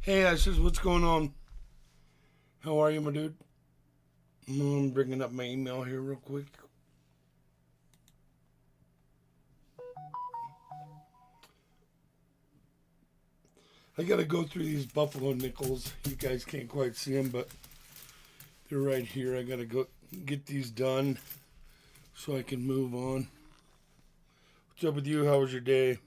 Hey, Ashes, what's going on? How are you, my dude? I'm bringing up my email here real quick. I gotta go through these buffalo nickels. You guys can't quite see them, but they're right here. I gotta go get these done so I can move on. What's up with you? How was your day?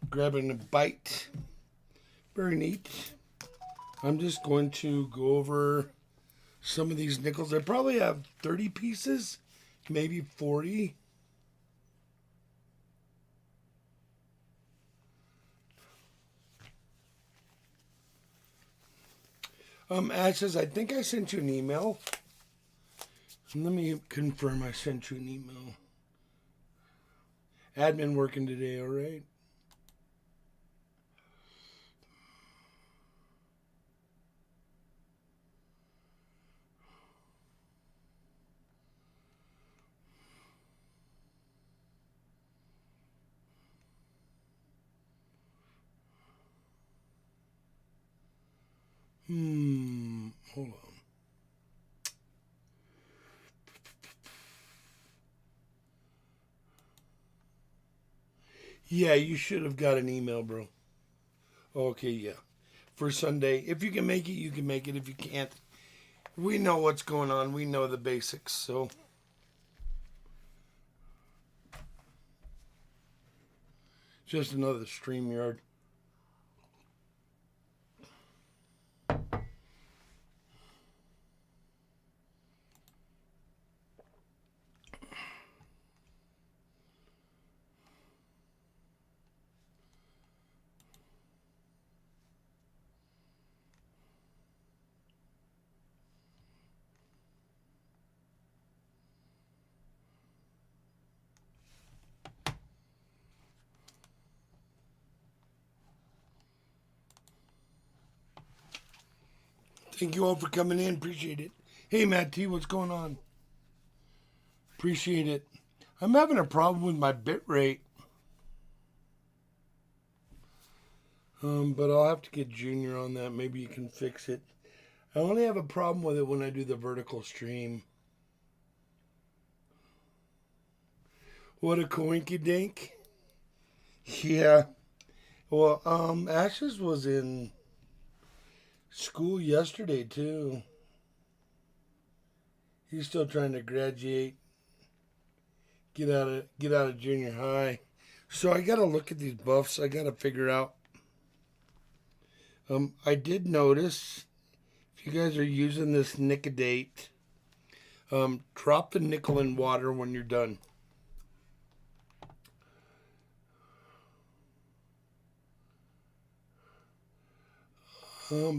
Grabbing a bite. Very neat. I'm just going to go over some of these nickels. I probably have 30 pieces, maybe 40. Ashes, I think I sent you an email. Let me confirm I sent you an email. Admin working today, all right? Hold on. Yeah, you should have got an email, bro. Okay, yeah. For Sunday. If you can make it, you can make it. If you can't, we know what's going on. We know the basics, so. Just another StreamYard. Thank you all for coming in. Appreciate it. Hey, Matt T, what's going on? Appreciate it. I'm having a problem with my bit rate. But I'll have to get Junior on that. Maybe you can fix it. I only have a problem with it when I do the vertical stream. What a coinky dink. Yeah. Well, Ashes was in school yesterday too. He's still trying to graduate, get out of junior high. So I gotta look at these buffs. I gotta figure out. I did notice if you guys are using this Nicodate, drop the nickel in water when you're done.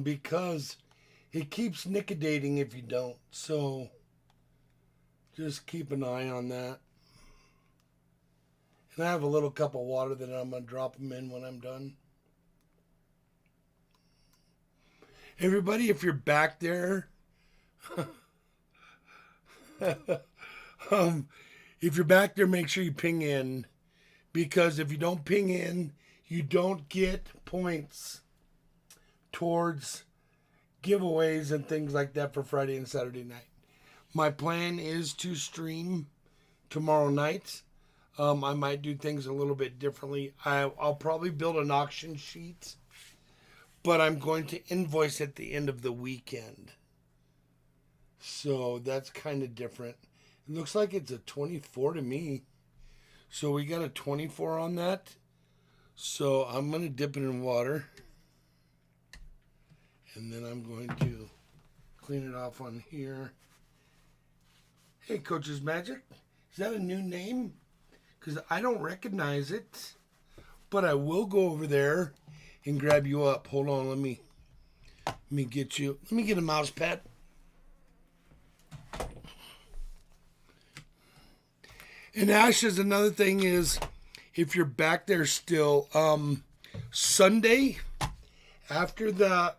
Because it keeps nicodating if you don't. So just keep an eye on that. And I have a little cup of water that I'm going to drop them in when I'm done. Everybody, if you're back there, if you're back there, make sure you ping in. Because if you don't ping in, you don't get points towards giveaways and things like that for Friday and Saturday night. My plan is to stream tomorrow night. I might do things a little bit differently. I'll probably build an auction sheet, but I'm going to invoice at the end of the weekend. So that's kind of different. It looks like it's a 24 to me. So we got a 24 on that. So I'm going to dip it in water. And then I'm going to clean it off on here. Hey, Coach's Magic. Is that a new name? Because I don't recognize it. But I will go over there and grab you up. Hold on, let me get you. Let me get a mouse pad. And Ashes, another thing is, if you're back there still, Sunday, after the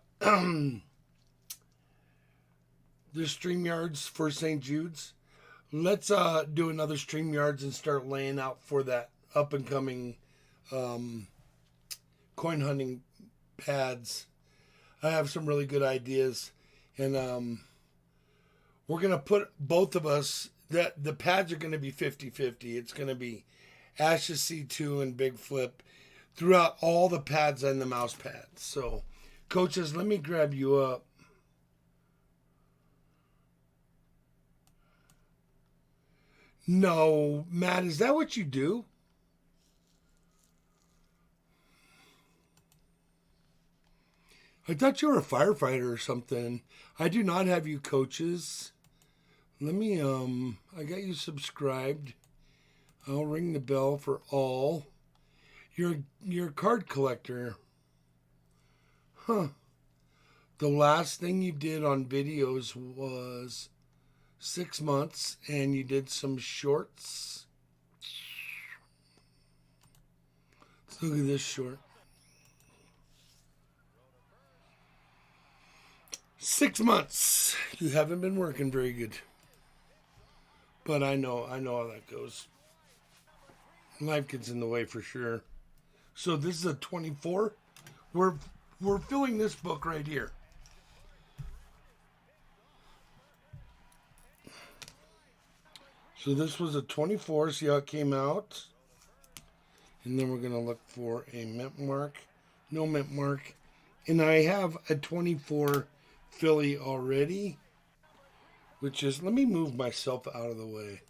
the StreamYards for St. Jude's. Let's do another StreamYards and start laying out for that up and coming coin hunting pads. I have some really good ideas, and we're going to put both of us, that the pads are going to be 50-50. It's going to be Ash's C2 and BIGFLIP throughout all the pads and the mouse pads. So, coaches, let me grab you up. No, Matt, is that what you do? I thought you were a firefighter or something. I do not have you coaches. Let me, I got you subscribed. I'll ring the bell for all. You're a card collector. Huh. The last thing you did on videos was 6 months, and you did some shorts. Let's look at this short. 6 months. You haven't been working very good. But I know how that goes. Life gets in the way for sure. So this is a 24. We're filling this book right here. So this was a 24. See how it came out? And then we're going to look for a mint mark. No mint mark. And I have a 24 Philly already, which is, let me move myself out of the way.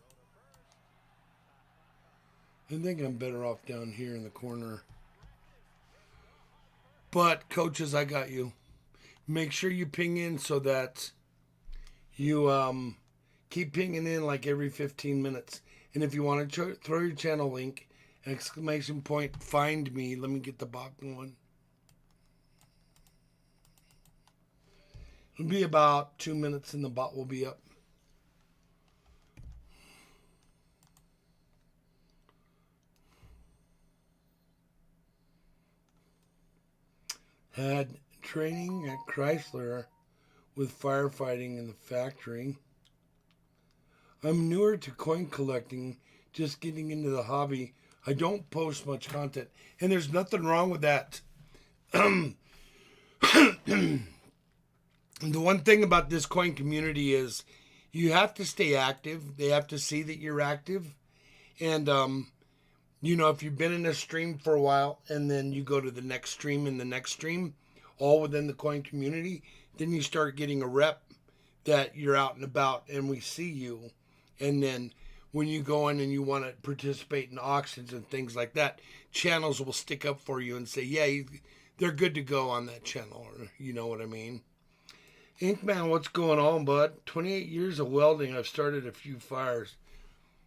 I think I'm better off down here in the corner. But coaches, I got you. Make sure you ping in so that you keep pinging in like every 15 minutes. And if you want to throw your channel link, exclamation point, find me. Let me get the bot going. It'll be about 2 minutes and the bot will be up. Had training at Chrysler with firefighting in the factory. I'm newer to coin collecting, just getting into the hobby. I don't post much content, and there's nothing wrong with that. The one thing about this coin community is you have to stay active. They have to see that you're active. And, you know, if you've been in a stream for a while and then you go to the next stream and the next stream, all within the coin community, then you start getting a rep that you're out and about and we see you. And then when you go in and you want to participate in auctions and things like that, channels will stick up for you and say, yeah, they're good to go on that channel. Or, you know what I mean? Inkman, what's going on, bud? 28 years of welding. I've started a few fires.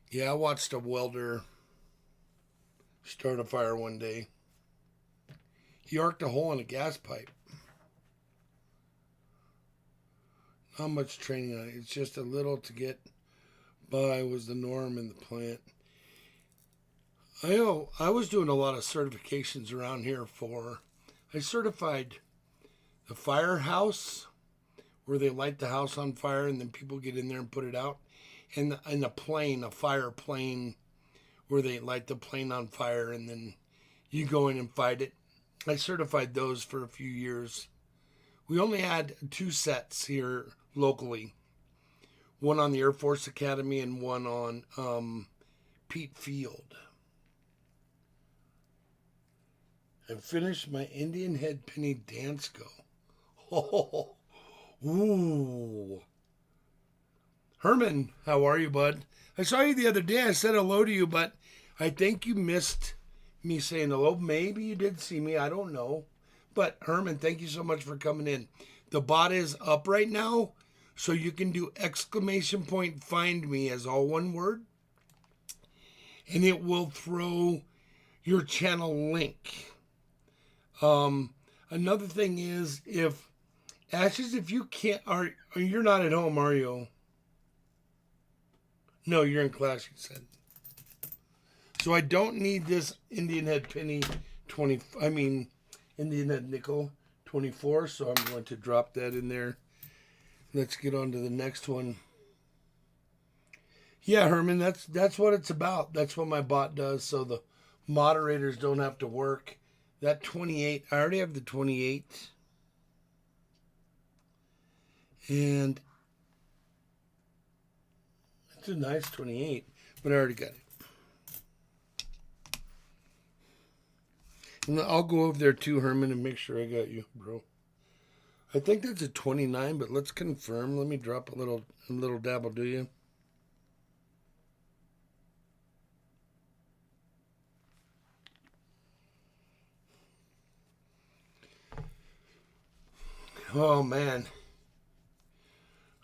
Yeah, I watched a welder start a fire one day. He arced a hole in a gas pipe. Not much training on it. It's just a little to get by was the norm in the plant. I was doing a lot of certifications around here I certified the firehouse, where they light the house on fire and then people get in there and put it out. And a plane, a fire plane, where they light the plane on fire and then you go in and fight it. I certified those for a few years. We only had 2 sets here locally. One on the Air Force Academy and one on Pete Field. I finished my Indian head penny dance go. Oh, ooh. Herman, how are you, bud? I saw you the other day. I said hello to you, but I think you missed me saying hello. Maybe you did see me. I don't know. But Herman, thank you so much for coming in. The bot is up right now, so you can do exclamation point find me as all one word. And it will throw your channel link. Another thing is, if you can't, you're not at home, are you? No, you're in class, you said. So I don't need this Indian head penny Indian head nickel 24, so I'm going to drop that in there. let's get on to the next one. Yeah, Herman, that's what it's about. That's what my bot does, so the moderators don't have to work. That 28, I already have the 28. And it's a nice 28, but I already got it. And I'll go over there too, Herman, and make sure I got you, bro. I think that's a 29, but let's confirm. Let me drop a little dabble, do you? Oh, man.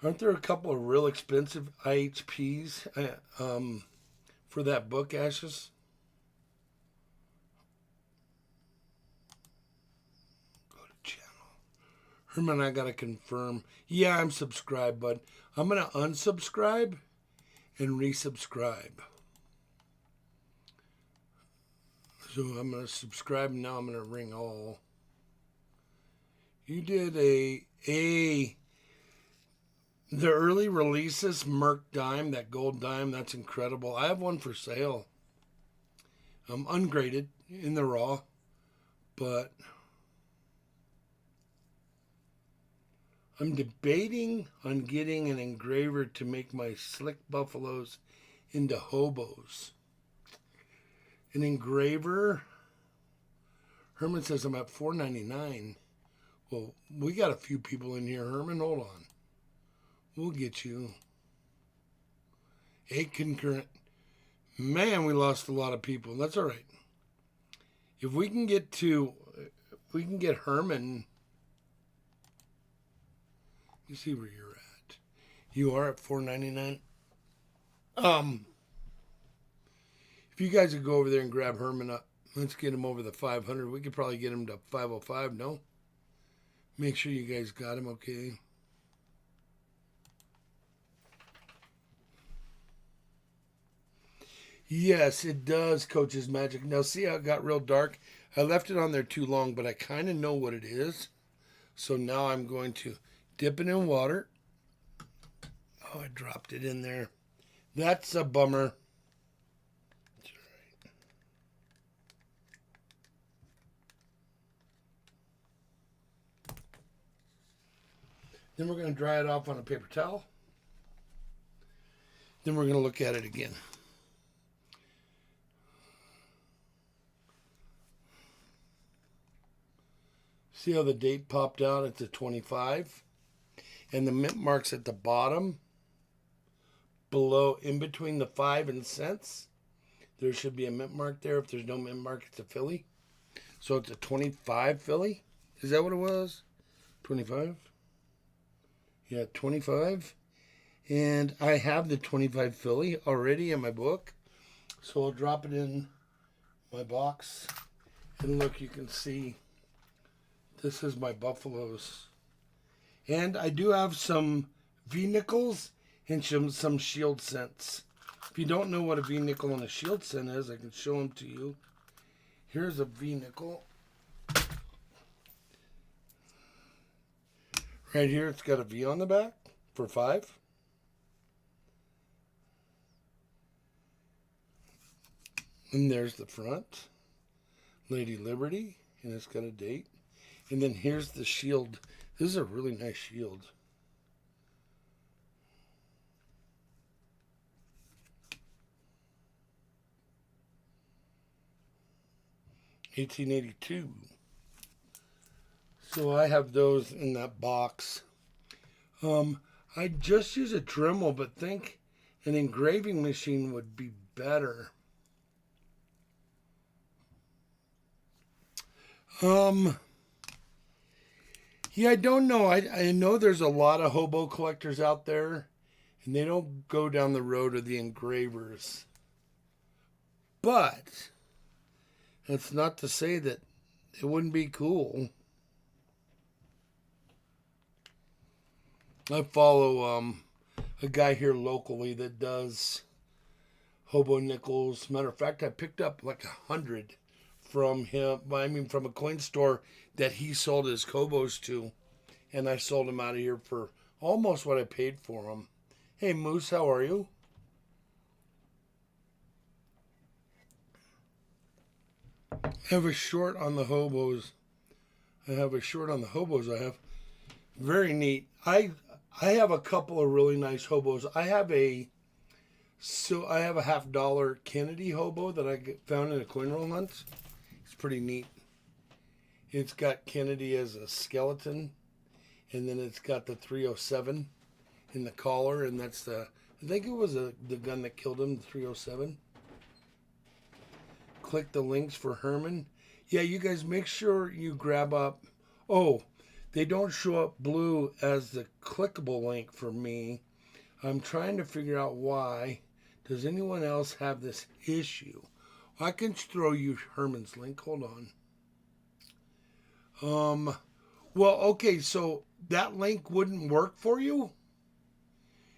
Aren't there a couple of real expensive IHPs for that book, Ashes? Go to channel. Herman, I got to confirm. Yeah, I'm subscribed, but I'm going to unsubscribe and resubscribe. So I'm going to subscribe, and now I'm going to ring all. You did the early releases, Merc dime, that gold dime, that's incredible. I have one for sale. Ungraded in the raw, but I'm debating on getting an engraver to make my slick buffaloes into hobos. An engraver. Herman says I'm at $4.99. Well, we got a few people in here, Herman. Hold on. We'll get you. 8 concurrent. Man, we lost a lot of people. That's all right. If we can get Herman. You see where you're at. You are at $4.99. If you guys would go over there and grab Herman up, let's get him over the 500. We could probably get him to 505. No? Make sure you guys got him, okay? Yes, it does, Coach's Magic. Now, see how it got real dark? I left it on there too long, but I kind of know what it is. So now I'm going to dip it in water. Oh, I dropped it in there. That's a bummer. That's all right. Then we're going to dry it off on a paper towel. Then we're going to look at it again. See how the date popped out at the 25? And the mint mark's at the bottom, below, in between the 5 and cents. There should be a mint mark there. If there's no mint mark, it's a Philly. So it's a 25 Philly. Is that what it was? 25? Yeah, 25. And I have the 25 Philly already in my book. So I'll drop it in my box. And look, you can see this is my buffaloes. And I do have some V-nickels and some shield cents. If you don't know what a V-nickel and a shield cent is, I can show them to you. Here's a V-nickel. Right here, it's got a V on the back for 5. And there's the front. Lady Liberty, and it's got a date. And then here's the shield. This is a really nice shield. $18.82. So I have those in that box. I just use a Dremel, but think an engraving machine would be better. Yeah, I don't know. I know there's a lot of hobo collectors out there, and they don't go down the road of the engravers. But that's not to say that it wouldn't be cool. I follow a guy here locally that does Hobonickels. Matter of fact, I picked up like 100 from him. I mean, from a coin store that he sold his hobos to, and I sold them out of here for Almost what I paid for them. Hey, Moose, how are you? I have a short on the hobos. I have very neat. I have a couple of really nice hobos. I have a $50 Kennedy hobo that I found in a coin roll hunt. It's pretty neat. It's got Kennedy as a skeleton, and then it's got the 307 in the collar, and that's I think it was the gun that killed him, the 307. Click the links for Herman. Yeah, you guys make sure you grab up. Oh, they don't show up blue as the clickable link for me. I'm trying to figure out why. Does anyone else have this issue? I can throw you Herman's link. Hold on. Well, okay, so that link wouldn't work for you?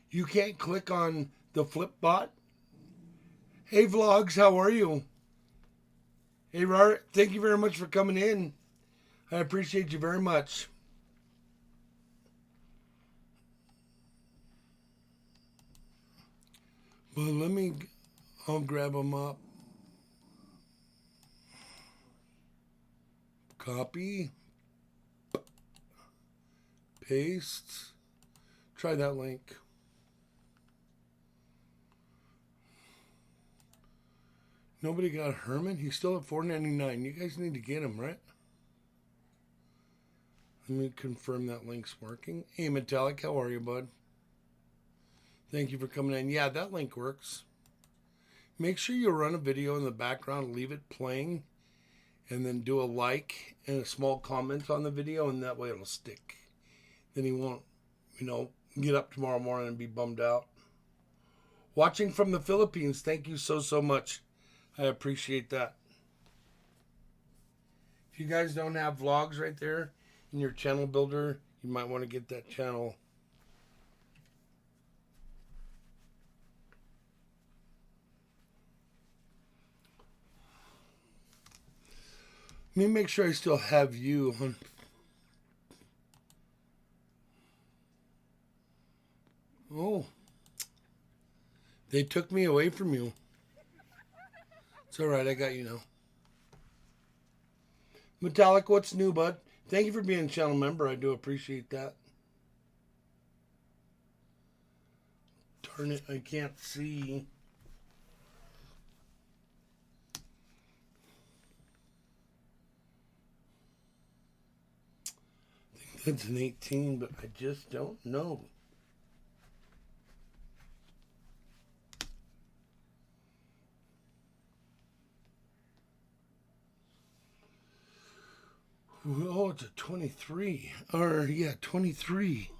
You can't click on the flip bot? Hey, Vlogs, how are you? Hey, Robert, thank you very much for coming in. I appreciate you very much. Well, I'll grab them up. Copy. Paste. Try that link. Nobody got Herman? He's still at $4.99. You guys need to get him, right? Let me confirm that link's working. Hey, Metallic, how are you, bud? Thank you for coming in. Yeah, that link works. Make sure you run a video in the background, leave it playing, and then do a like and a small comment on the video, and that way it'll stick. Then he won't, get up tomorrow morning and be bummed out. Watching from the Philippines, thank you so much. I appreciate that. If you guys don't have vlogs right there in your channel builder, you might want to get that channel. Let me make sure I still have you on. Oh. They took me away from you. It's alright, I got you now. Metallic, what's new, bud? Thank you for being a channel member. I do appreciate that. Darn it, I can't see. I think that's an 18, but I just don't know. Oh, it's a 23. Or, yeah, 23.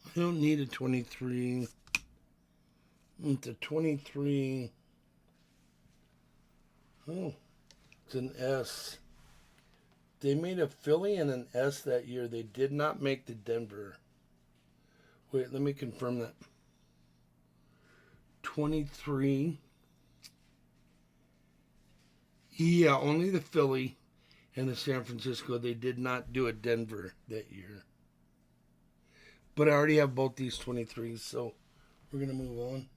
I don't need a 23. It's a 23. Oh, it's an S. They made a Philly and an S that year. They did not make the Denver. Wait, let me confirm that. 23. Yeah, only the Philly and the San Francisco. They did not do a Denver that year. But I already have both these 23s, so we're going to move on.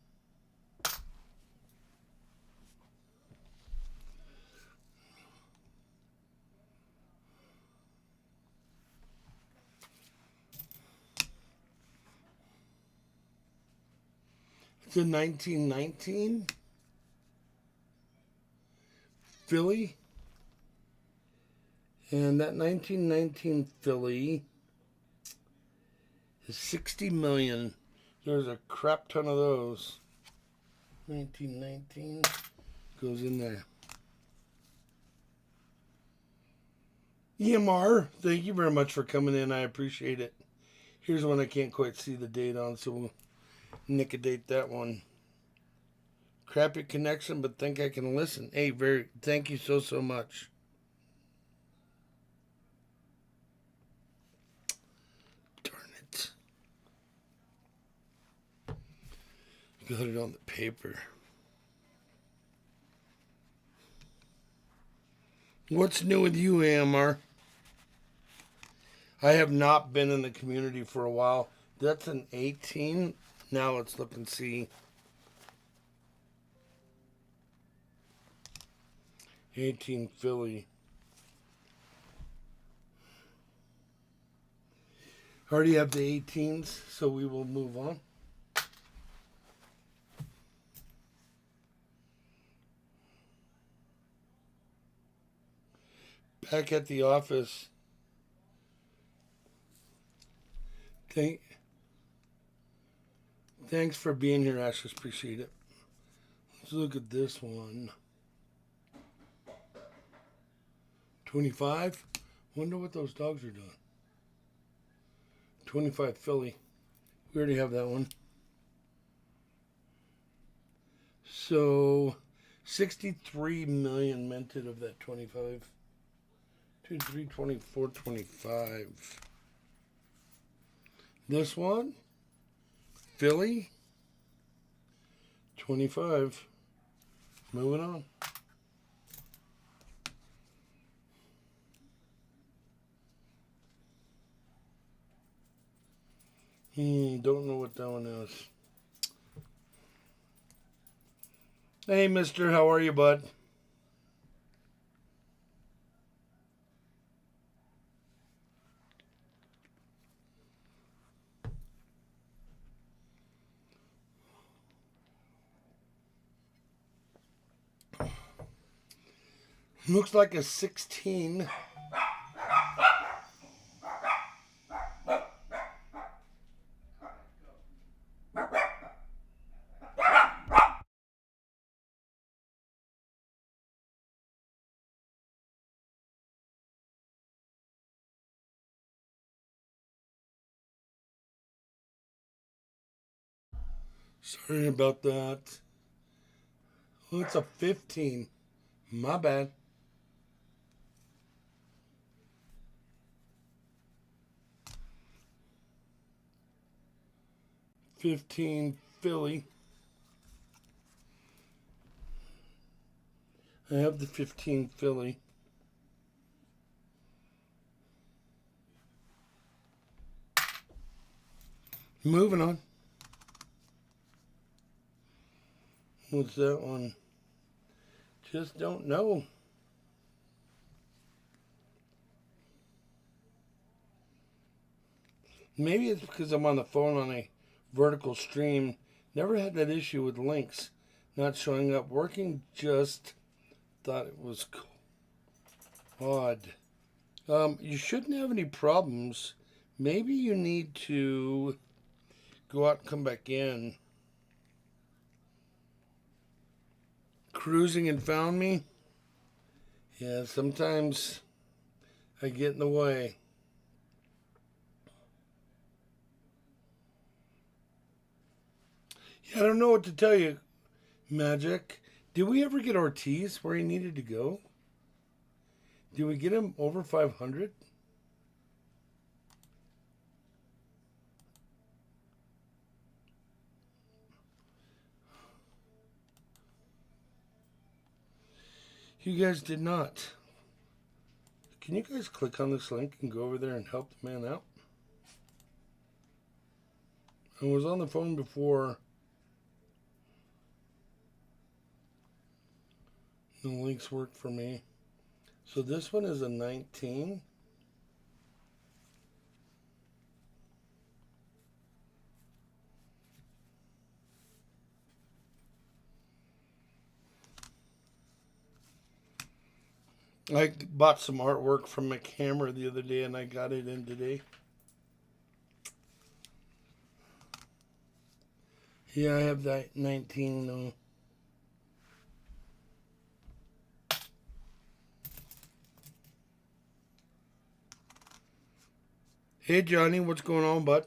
It's a 1919 Philly. And that 1919 Philly is 60 million. There's a crap ton of those. 1919 goes in there. EMR, thank you very much for coming in. I appreciate it. Here's one I can't quite see the date on, so we'll nick-a-date that one. Crappy connection, but think I can listen. Hey, thank you so much. Darn it. Got it on the paper. What's new with you, AMR? I have not been in the community for a while. That's an 18. Now let's look and see. 18 filly. Already have the 18s, so we will move on. Back at the office. Thanks for being here, Ashes. Appreciate it. Let's look at this one. 25. Wonder what those dogs are doing. 25 filly. We already have that one. So 63 million minted of that 25. 2, 3, 24, 25. This one, filly, 25. Moving on. Don't know what that one is. Hey, mister, how are you, bud? Looks like a 16. Sorry about that. Oh, it's a 15. My bad. 15 filly. I have the 15 filly. Moving on. What's that one? Just don't know. Maybe it's because I'm on the phone on a vertical stream. Never had that issue with links not showing up. Working, just thought it was odd. You shouldn't have any problems. Maybe you need to go out and come back in. Cruising and found me? Yeah, sometimes I get in the way. Yeah, I don't know what to tell you, Magic. Did we ever get Ortiz where he needed to go? Did we get him over 500? You guys did not. Can you guys click on this link and go over there and help the man out? I was on the phone before. The links worked for me. So this one is a 19. I bought some artwork from my camera the other day and I got it in today. Yeah, I have that 19 though. Hey Johnny, what's going on, bud?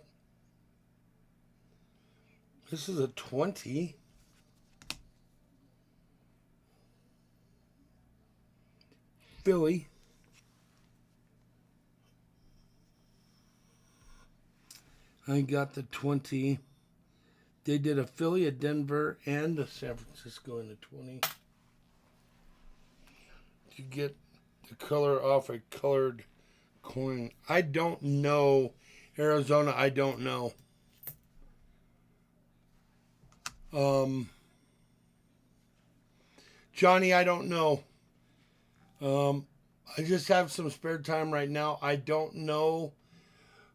This is a 20. Philly. I got the 20. They did a Philly, a Denver, and a San Francisco in the 20. To get the color off a colored coin. I don't know. Arizona, I don't know. Johnny, I don't know. I just have some spare time right now. I don't know.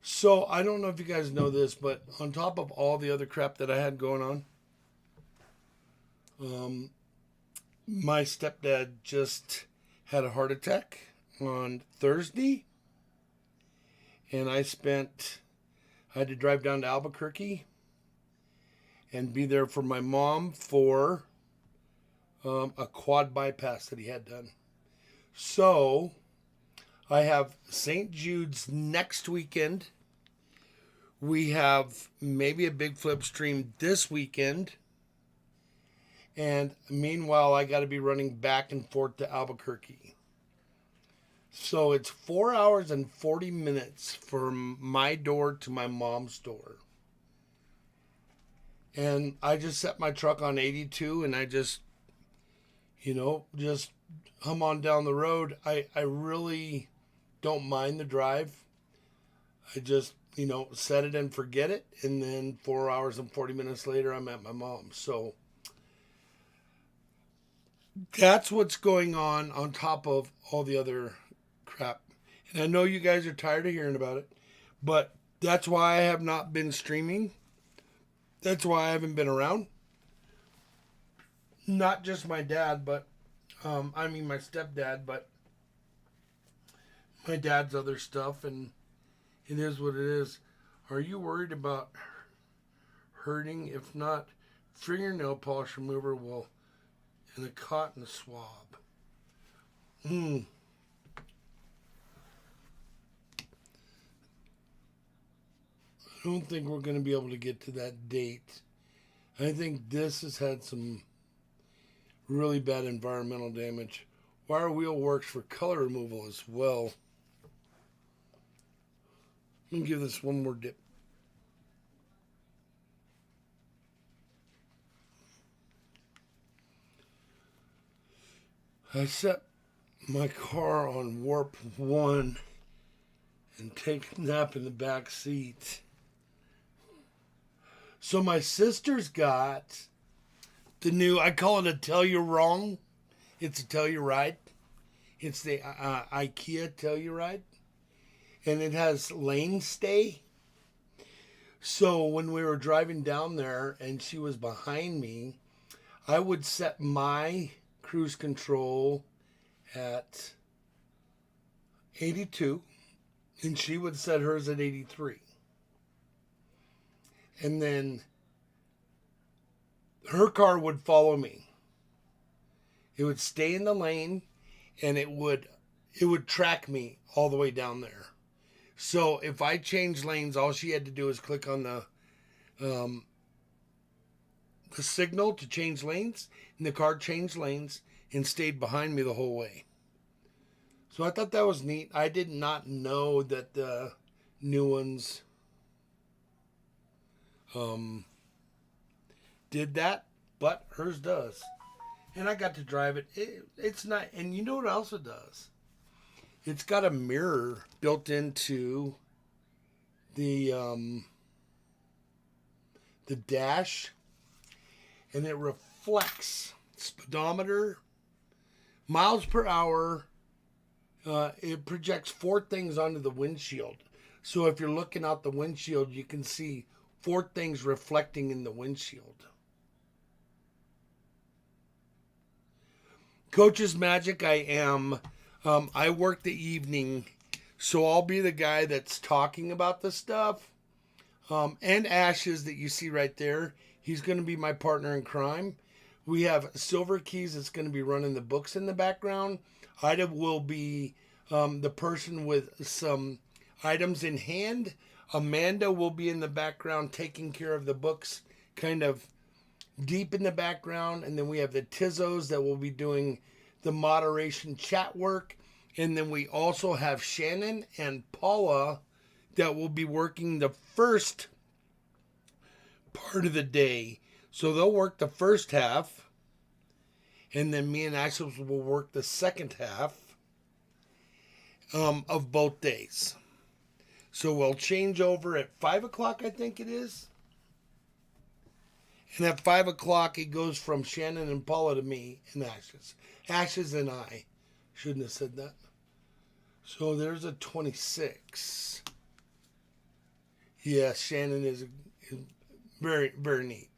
So I don't know if you guys know this, but on top of all the other crap that I had going on, my stepdad just had a heart attack on Thursday, and I had to drive down to Albuquerque and be there for my mom for a quad bypass that he had done. So I have St. Jude's next weekend. We have maybe a big flip stream this weekend. And meanwhile, I got to be running back and forth to Albuquerque. So it's 4 hours and 40 minutes from my door to my mom's door. And I just set my truck on 82 and I just hum on down the road. I really don't mind the drive. I just, set it and forget it. And then 4 hours and 40 minutes later, I'm at my mom's. So that's what's going on top of all the other crap. And I know you guys are tired of hearing about it, but that's why I have not been streaming. That's why I haven't been around. Not just my dad, but my stepdad, but my dad's other stuff, and it is what it is. Are you worried about hurting? If not, fingernail polish remover will, and a cotton swab. I don't think we're going to be able to get to that date. I think this has had some really bad environmental damage. Wire wheel works for color removal as well. Let me give this one more dip. I set my car on warp 1 and take a nap in the back seat. So my sister's got the new, I call it a tell you wrong. It's a tell you right. It's the IKEA tell you right. And it has lane stay. So when we were driving down there and she was behind me, I would set my cruise control at 82 and she would set hers at 83. And then her car would follow me. It would stay in the lane and it would track me all the way down there. So if I changed lanes, all she had to do is click on the signal to change lanes, and the car changed lanes and stayed behind me the whole way. So I thought that was neat. I did not know that the new ones did that, but hers does. And I got to drive it. It's not, and you know what else it does? It's got a mirror built into the dash, and it reflects speedometer, miles per hour. It projects 4 things onto the windshield. So if you're looking out the windshield, you can see 4 things reflecting in the windshield. Coach's Magic, I work the evening, so I'll be the guy that's talking about the stuff. And Ashes that you see right there, he's going to be my partner in crime. We have Silver Keys that's going to be running the books in the background. Ida will be the person with some items in hand. Amanda will be in the background taking care of the books, kind of deep in the background. And then we have the Tizzos that will be doing the moderation chat work. And then we also have Shannon and Paula that will be working the first part of the day. So they'll work the first half. And then me and Axel will work the second half. of both days. So we'll change over at 5 o'clock, I think it is. And at 5 o'clock, it goes from Shannon and Paula to me and Ashes. Ashes and I. Shouldn't have said that. So there's a 26. Yeah, Shannon is very, very neat.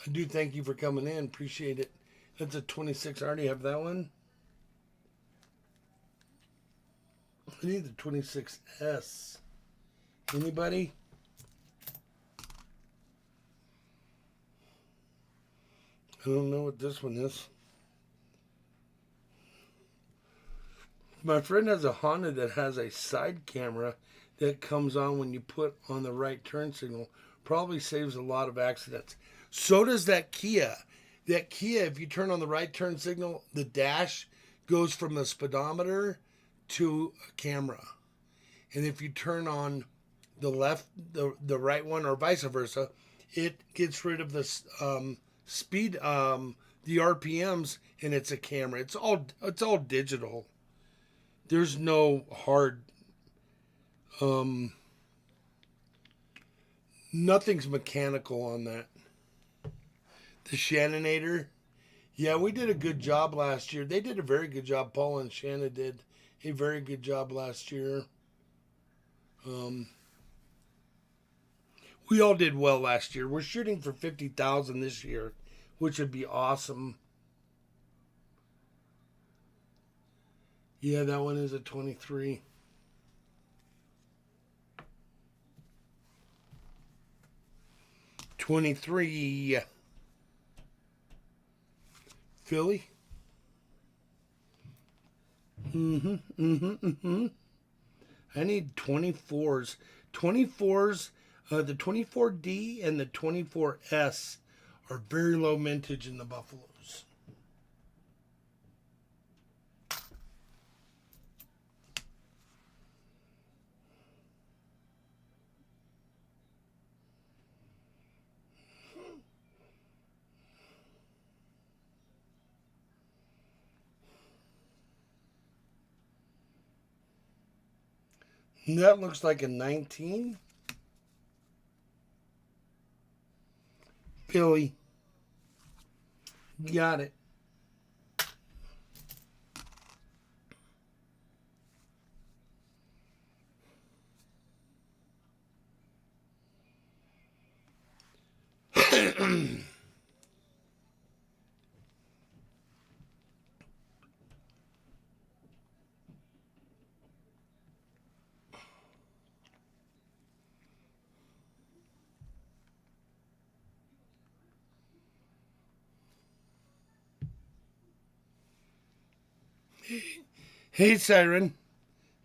I do thank you for coming in. Appreciate it. That's a 26. I already have that one. I need the 26S. Anybody? I don't know what this one is. My friend has a Honda that has a side camera that comes on when you put on the right turn signal. Probably saves a lot of accidents. So does that Kia. That Kia, if you turn on the right turn signal, the dash goes from the speedometer to a camera. And if you turn on the left, the right one, or vice versa, it gets rid of the speed, the RPMs, and it's a camera. It's all digital. There's no hard, nothing's mechanical on that. The Shanninator, yeah, we did a good job last year. They did a very good job. Paul and Shannon did a very good job last year. We all did well last year. We're shooting for 50,000 this year, which would be awesome. Yeah, that one is a 23. Philly. I need 24s. 24s, the 24D and the 24S are very low mintage in the Buffaloes. That looks like a 19. Philly. Got it. Hey, Siren.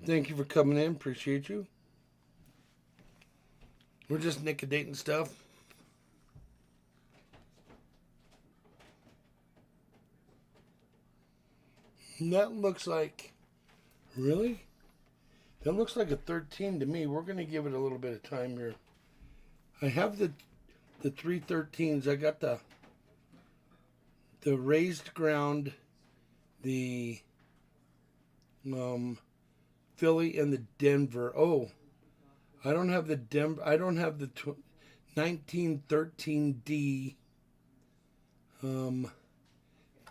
Thank you for coming in. Appreciate you. We're just nickodating stuff. And that looks like... Really? That looks like a 13 to me. We're going to give it a little bit of time here. I have the 313s. I got the raised ground, the Philly, and the Denver. Oh, I don't have the Denver. I don't have the 1913D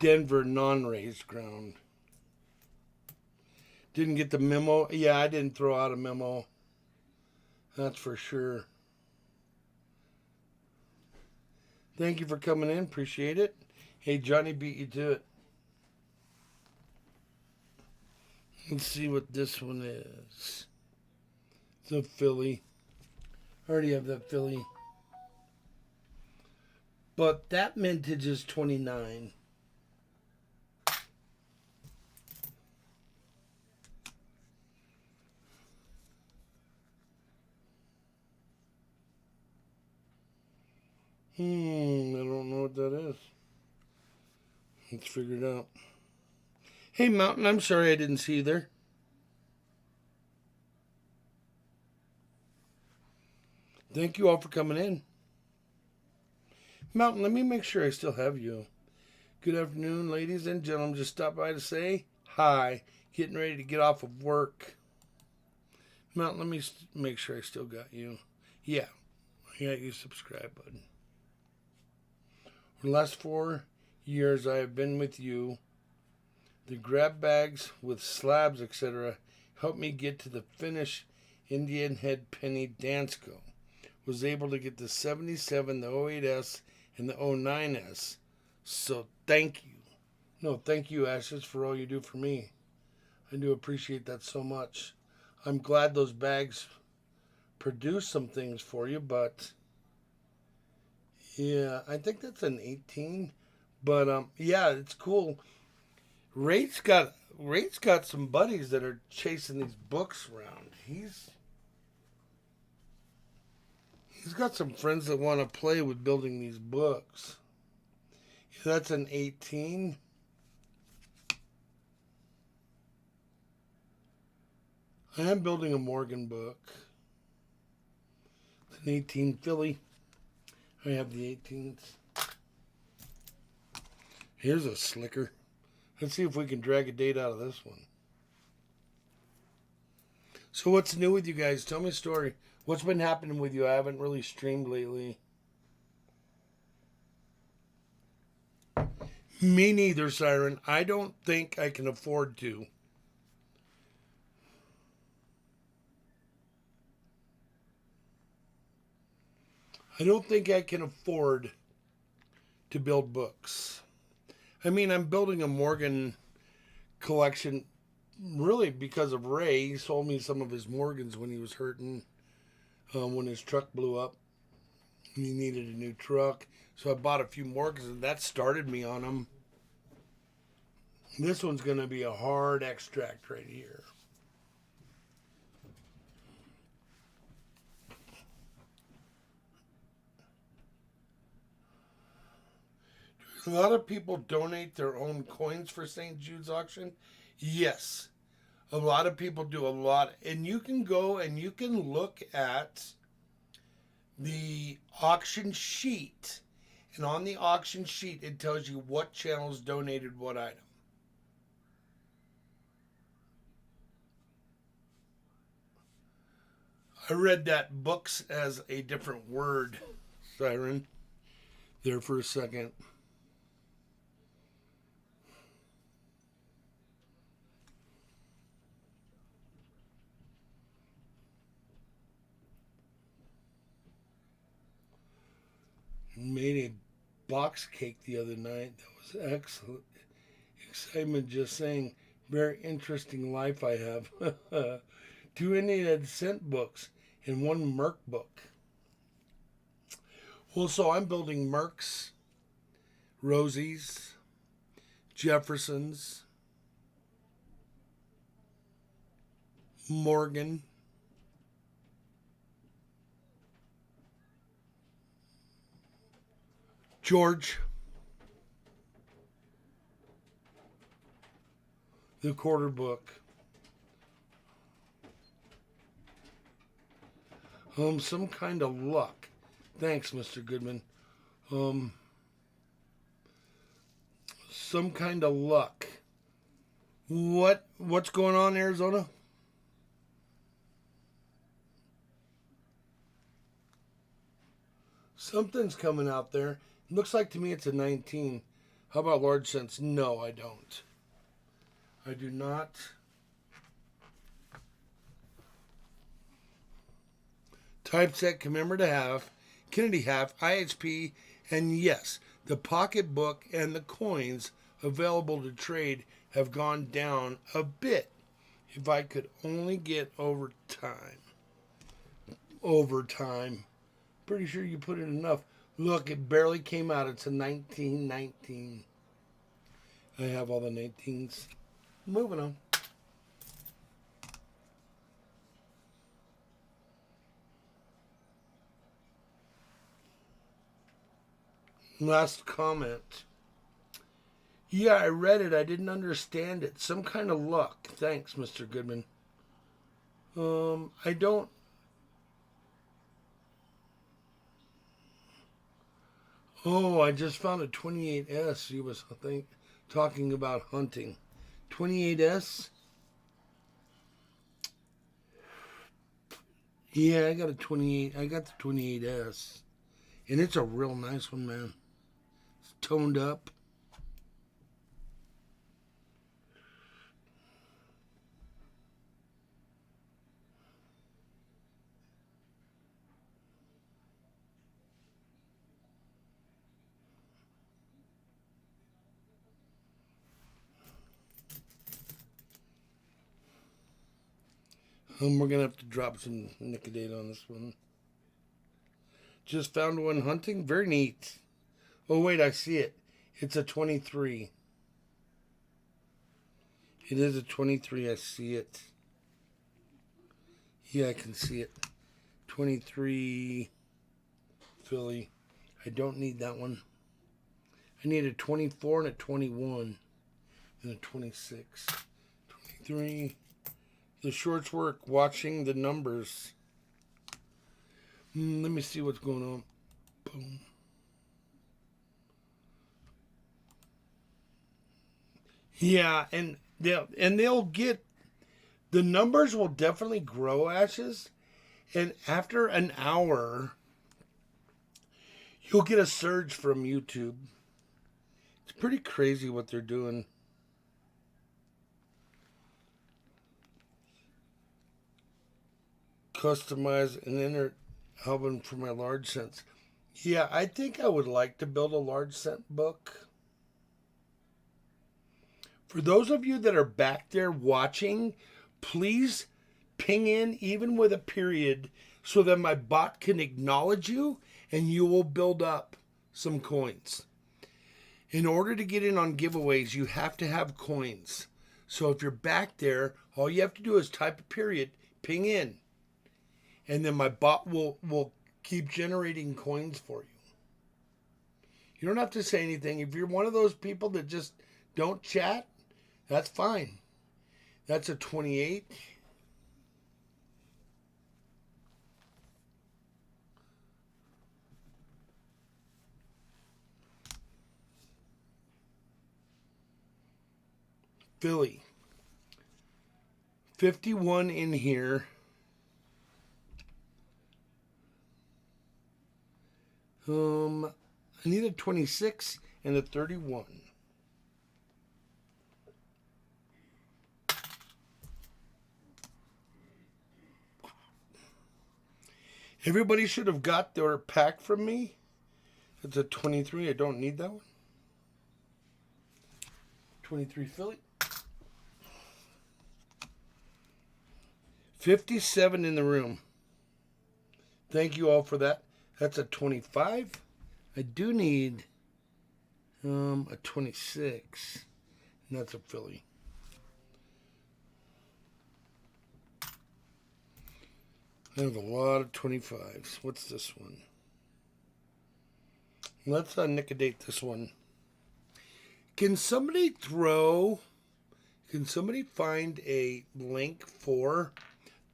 Denver non-raised ground. Didn't get the memo. Yeah, I didn't throw out a memo. That's for sure. Thank you for coming in. Appreciate it. Hey, Johnny beat you to it. Let's see what this one is. It's a Philly. I already have that Philly. But that mintage is 29. I don't know what that is. Let's figure it out. Hey, Mountain, I'm sorry I didn't see you there. Thank you all for coming in. Mountain, let me make sure I still have you. Good afternoon, ladies and gentlemen. Just stopped by to say Hi. Getting ready to get off of work. Now, let me make sure I still got you. Yeah. I got you subscribed, bud. For the last 4 years I have been with you. The grab bags with slabs, etc. helped me get to the finish Indian Head Penny Dansko. Was able to get the 77, the 08S, and the 09S. So thank you. No, thank you, Ashes, for all you do for me. I do appreciate that so much. I'm glad those bags produce some things for you, but yeah, I think that's an 18. But yeah, it's cool. Rate's got some buddies that are chasing these books around. He's got some friends that want to play with building these books. Yeah, that's an 18. I am building a Morgan book. It's an 18 Philly. I have the 18s. Here's a slicker. Let's see if we can drag a date out of this one. So what's new with you guys? Tell me a story. What's been happening with you? I haven't really streamed lately. Me neither, Siren. I don't think I can afford to. I don't think I can afford to build books. I mean, I'm building a Morgan collection really because of Ray. He sold me some of his Morgans when he was hurting, when his truck blew up. He needed a new truck. So I bought a few Morgans, and that started me on them. This one's going to be a hard extract right here. A lot of people donate their own coins for St. Jude's auction. Yes, a lot of people do a lot. And you can go and you can look at the auction sheet. And on the auction sheet, it tells you what channels donated what item. I read that books as a different word, Siren, there for a second. Made a box cake the other night. That was excellent. Excitement just saying, very interesting life I have. 2 Indian cent books and 1 Merc book. Well, so I'm building Mercs, Rosies, Jeffersons, Morgan, George, the quarter book. Some kind of luck. Thanks, Mr. Goodman. Some kind of luck. What's going on, Arizona? Something's coming out there. It looks like to me it's a 19. How about large cents? No, I don't. I do not. Typeset commemorative half, Kennedy half, IHP, and yes, the pocketbook and the coins available to trade have gone down a bit. If I could only get overtime. Pretty sure you put in enough. Look, it barely came out. It's a 1919. I have all the 19s. Moving on. Last comment. Yeah, I read it. I didn't understand it. Some kind of luck. Thanks, Mr. Goodman. I don't. Oh, I just found a 28S. He was, I think, talking about hunting. 28S. Yeah, I got a 28. I got the 28S. And it's a real nice one, man. It's toned up. We're going to have to drop some Nicodate on this one. Just found one hunting. Very neat. Oh, wait, I see it. It's a 23. It is a 23. I see it. Yeah, I can see it. 23 Philly. I don't need that one. I need a 24 and a 21 and a 26. 23. The shorts work watching the numbers. Let me see what's going on. Boom. Yeah, and they'll get, the numbers will definitely grow, Ashes. And after an hour, you'll get a surge from YouTube. It's pretty crazy what they're doing. Customize an inner album for my large scents. Yeah, I think I would like to build a large scent book. For those of you that are back there watching, please ping in even with a period so that my bot can acknowledge you and you will build up some coins. In order to get in on giveaways, you have to have coins. So if you're back there, all you have to do is type a period, ping in, and then my bot will keep generating coins for you. You don't have to say anything. If you're one of those people that just don't chat, that's fine. That's a 28. Philly. 51 in here. I need a 26 and a 31. Everybody should have got their pack from me. It's a 23. I don't need that one. 23 Philly. 57 in the room. Thank you all for that. That's a 25. I do need a 26. And that's a Philly. I have a lot of 25s. What's this one? Let's Nicodate this one. Can somebody find a link for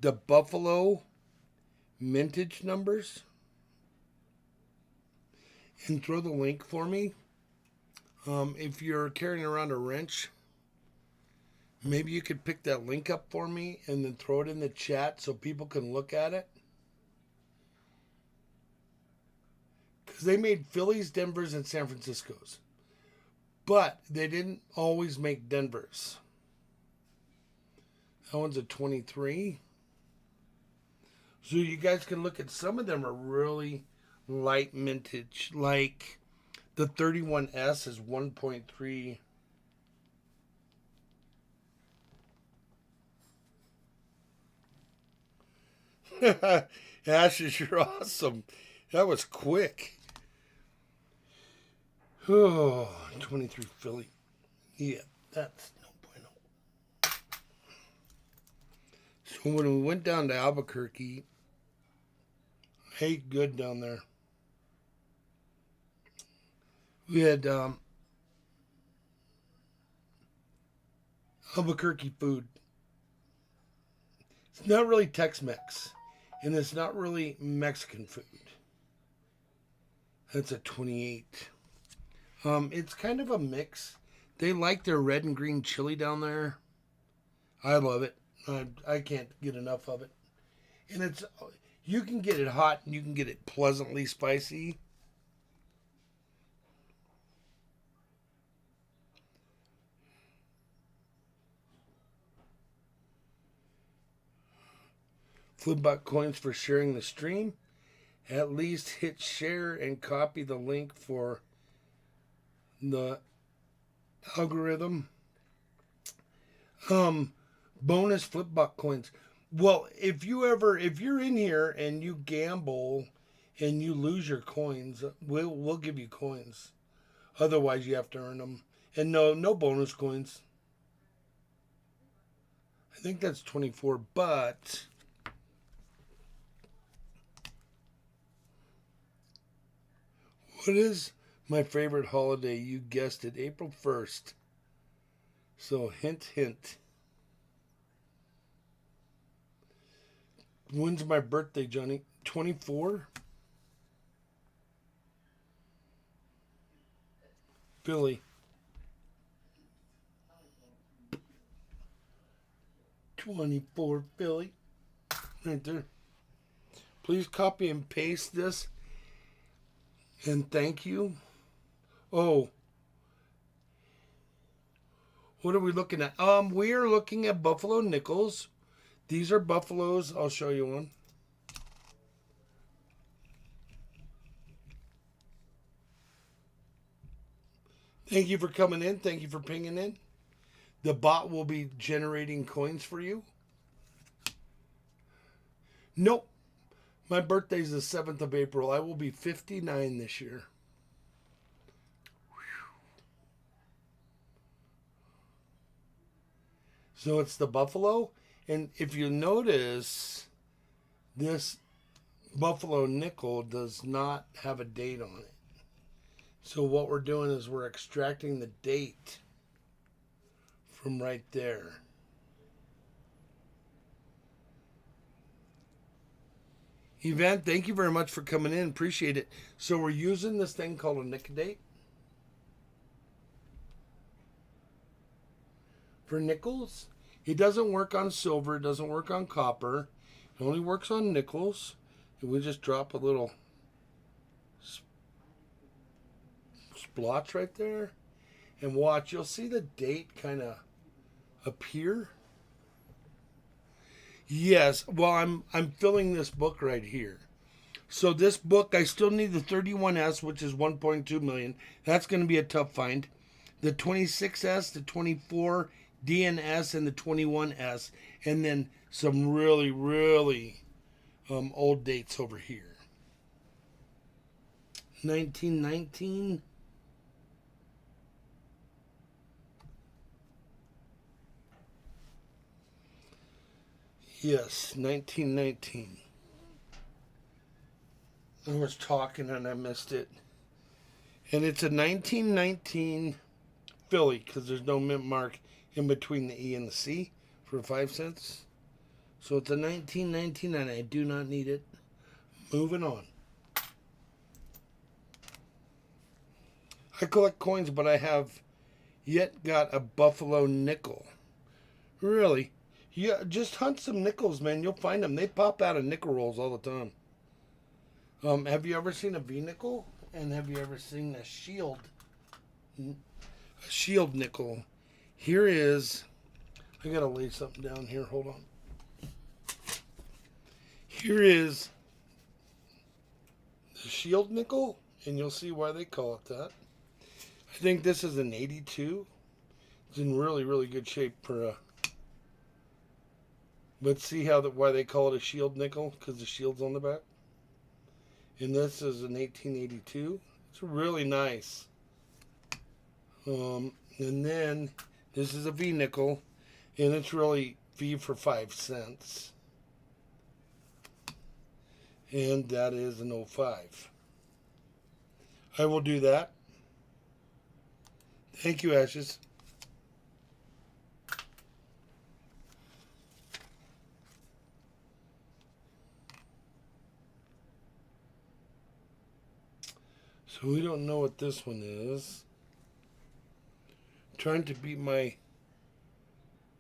the Buffalo mintage numbers? And throw the link for me. If you're carrying around a wrench, maybe you could pick that link up for me and then throw it in the chat so people can look at it. Because they made Phillies, Denvers, and San Francisco's. But they didn't always make Denver's. That one's a 23. So you guys can look at, some of them are really light mintage. Like the 31S is 1.3. Ashes, you're awesome. That was quick. Oh, 23 Philly. Yeah, that's no bueno. So when we went down to Albuquerque, I ate good down there. We had Albuquerque food. It's not really Tex-Mex, and it's not really Mexican food. That's a 28. It's kind of a mix. They like their red and green chili down there. I love it. I can't get enough of it. And it's, you can get it hot and you can get it pleasantly spicy. Flipbot coins for sharing the stream. At least hit share and copy the link for the algorithm. Bonus Flipbot coins. Well, if you're in here and you gamble and you lose your coins, we'll give you coins. Otherwise, you have to earn them. And no bonus coins. I think that's 24, but what is my favorite holiday? You guessed it, April 1st. So hint, hint. When's my birthday, Johnny? 24? Billy. 24, Billy. Right there. Please copy and paste this. And thank you. Oh. What are we looking at? We are looking at Buffalo Nickels. These are Buffaloes. I'll show you one. Thank you for coming in. Thank you for pinging in. The bot will be generating coins for you. Nope. My birthday's the 7th of April. I will be 59 this year. So it's the Buffalo. And if you notice, this Buffalo nickel does not have a date on it. So what we're doing is we're extracting the date from right there. Yvette, thank you very much for coming in. Appreciate it. So we're using this thing called a nickel date for nickels. It doesn't work on silver. It doesn't work on copper. It only works on nickels. And we just drop a little splotch right there. And watch, you'll see the date kind of appear. Yes, well, I'm filling this book right here. So this book, I still need the 31S, which is 1.2 million. That's going to be a tough find. The 26S, the 24 DNS, and the 21S, and then some really, really old dates over here. 1919. Yes, 1919. I was talking and I missed it. And it's a 1919 Philly, because there's no mint mark in between the E and the C for 5 cents. So it's a 1919 and I do not need it. Moving on. I collect coins, but I have yet got a Buffalo nickel. Really? Yeah, just hunt some nickels, man. You'll find them. They pop out of nickel rolls all the time. Have you ever seen a V-nickel? And have you ever seen a shield nickel? Here is, I gotta lay something down here. Hold on. Here is the shield nickel, and you'll see why they call it that. I think this is an 82. It's in really, really good shape for a. But see why they call it a shield nickel? Because the shield's on the back. And this is an 1882. It's really nice. And then this is a V nickel, and it's really V for 5 cents. And that is an 05. I will do that. Thank you, Ashes. So we don't know what this one is. Trying to beat my...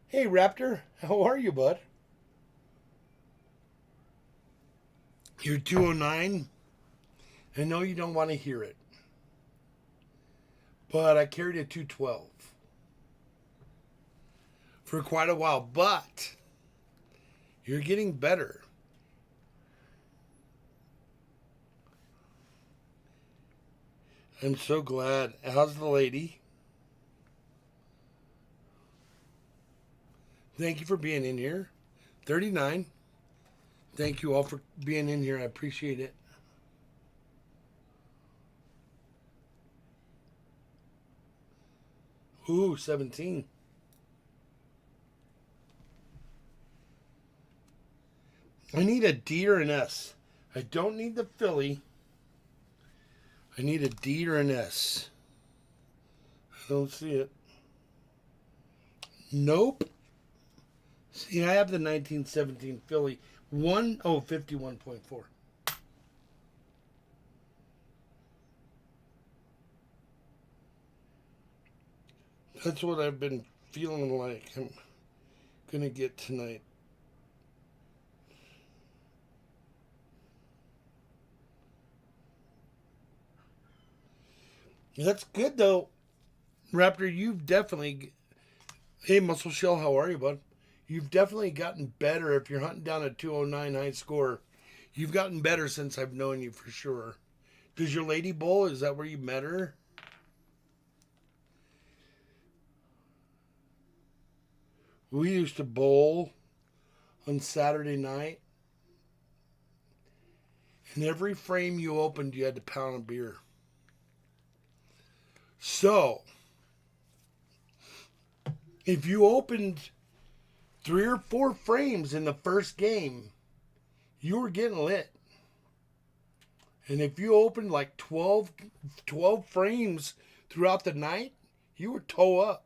Hey, Raptor. How are you, bud? You're 209. I know you don't want to hear it. But I carried a 212 for quite a while. But you're getting better. I'm so glad. How's the lady? Thank you for being in here. 39. Thank you all for being in here. I appreciate it. Ooh, 17. I need a D or an S. I don't need the filly. I need a D or an S. I don't see it. Nope. See, I have the 1917 filly. 51.4. That's what I've been feeling like I'm going to get tonight. That's good, though. Raptor, you've definitely... Hey, Muscle Shell, how are you, bud? You've definitely gotten better if you're hunting down a 209 high score. You've gotten better since I've known you for sure. Does your lady bowl? Is that where you met her? We used to bowl on Saturday night. And every frame you opened, you had to pound a beer. So, if you opened 3 or 4 frames in the first game, you were getting lit. And if you opened like 12 frames throughout the night, you were toe up.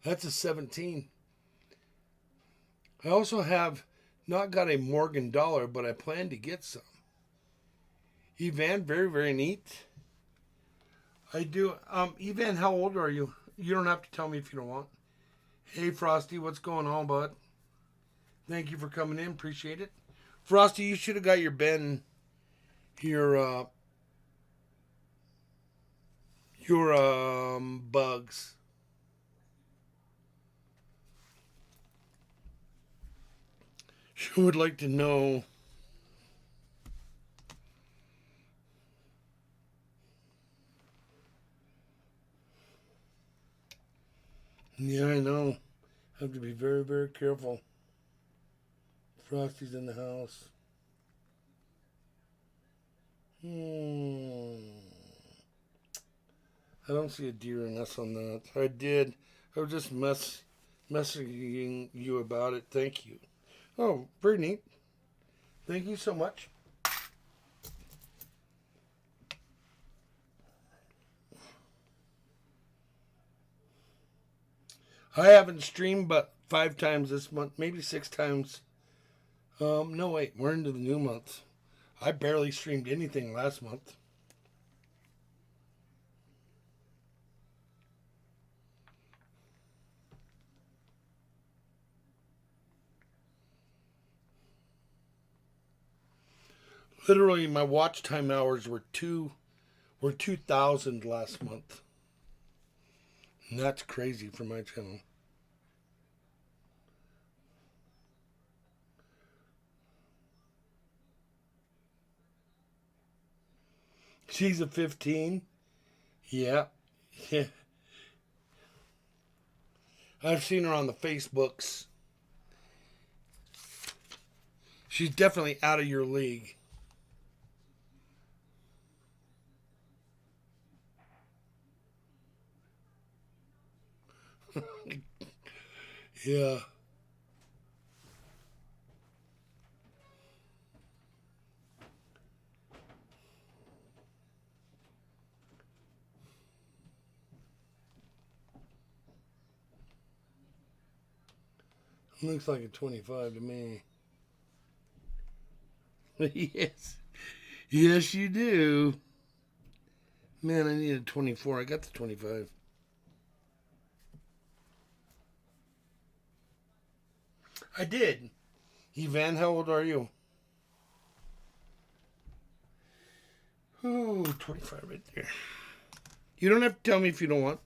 That's a 17. I also have not got a Morgan dollar, but I plan to get some. Evan, very, very neat. I do. Evan, how old are you? You don't have to tell me if you don't want. Hey, Frosty, what's going on, bud? Thank you for coming in. Appreciate it. Frosty, you should have got your bugs. She would like to know. Yeah, I know. Have to be very, very careful. Frosty's in the house. I don't see a deer in us on that. I did. I was just messaging you about it. Thank you. Oh, very neat. Thank you so much. I haven't streamed but 5 times this month, maybe 6 times. No, wait, we're into the new month. I barely streamed anything last month. Literally, my watch time hours were 2,000 last month. And that's crazy for my channel. She's a 15. Yeah. Yeah. I've seen her on the Facebooks. She's definitely out of your league. Yeah. Looks like a 25 to me. Yes. Yes, you do. Man, I need a 24. I got the 25. I did. Evan, how old are you? Ooh, 25 right there. You don't have to tell me if you don't want.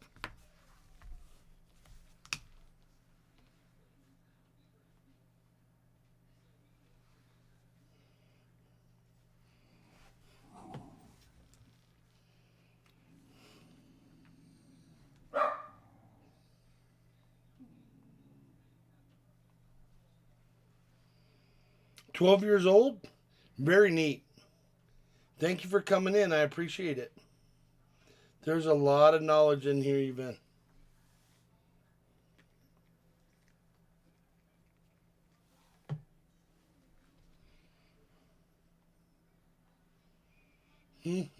$12 years old? Very neat. Thank you for coming in. I appreciate it. There's a lot of knowledge in here, Evan. Turn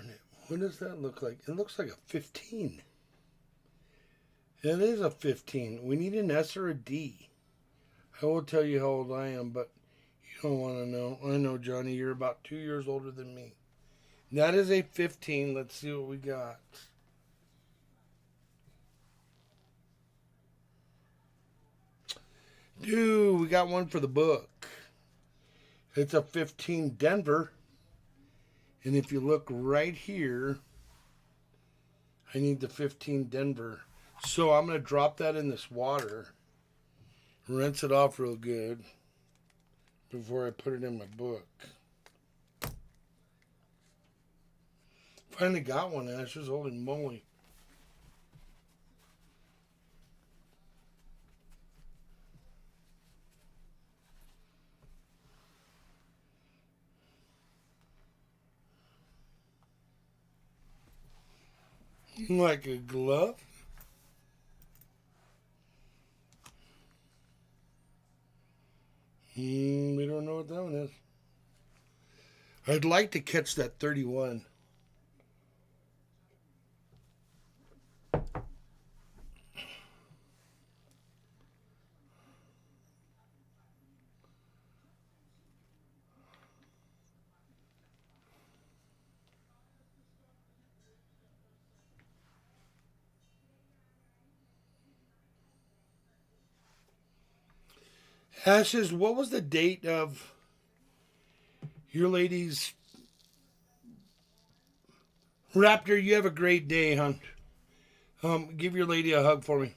it. What does that look like? It looks like a 15. It is a 15. We need an S or a D. I will tell you how old I am, but you don't want to know. I know, Johnny, you're about 2 years older than me. That is a 15. Let's see what we got. Dude, we got one for the book. It's a 15 Denver. And if you look right here, I need the 15 Denver. So I'm going to drop that in this water. Rinse it off real good before I put it in my book. Finally got one, Ashes. Holy moly. Like a glove? We don't know what that one is. I'd like to catch that 31. Ashes, what was the date of your lady's Raptor? You have a great day, hon. Give your lady a hug for me.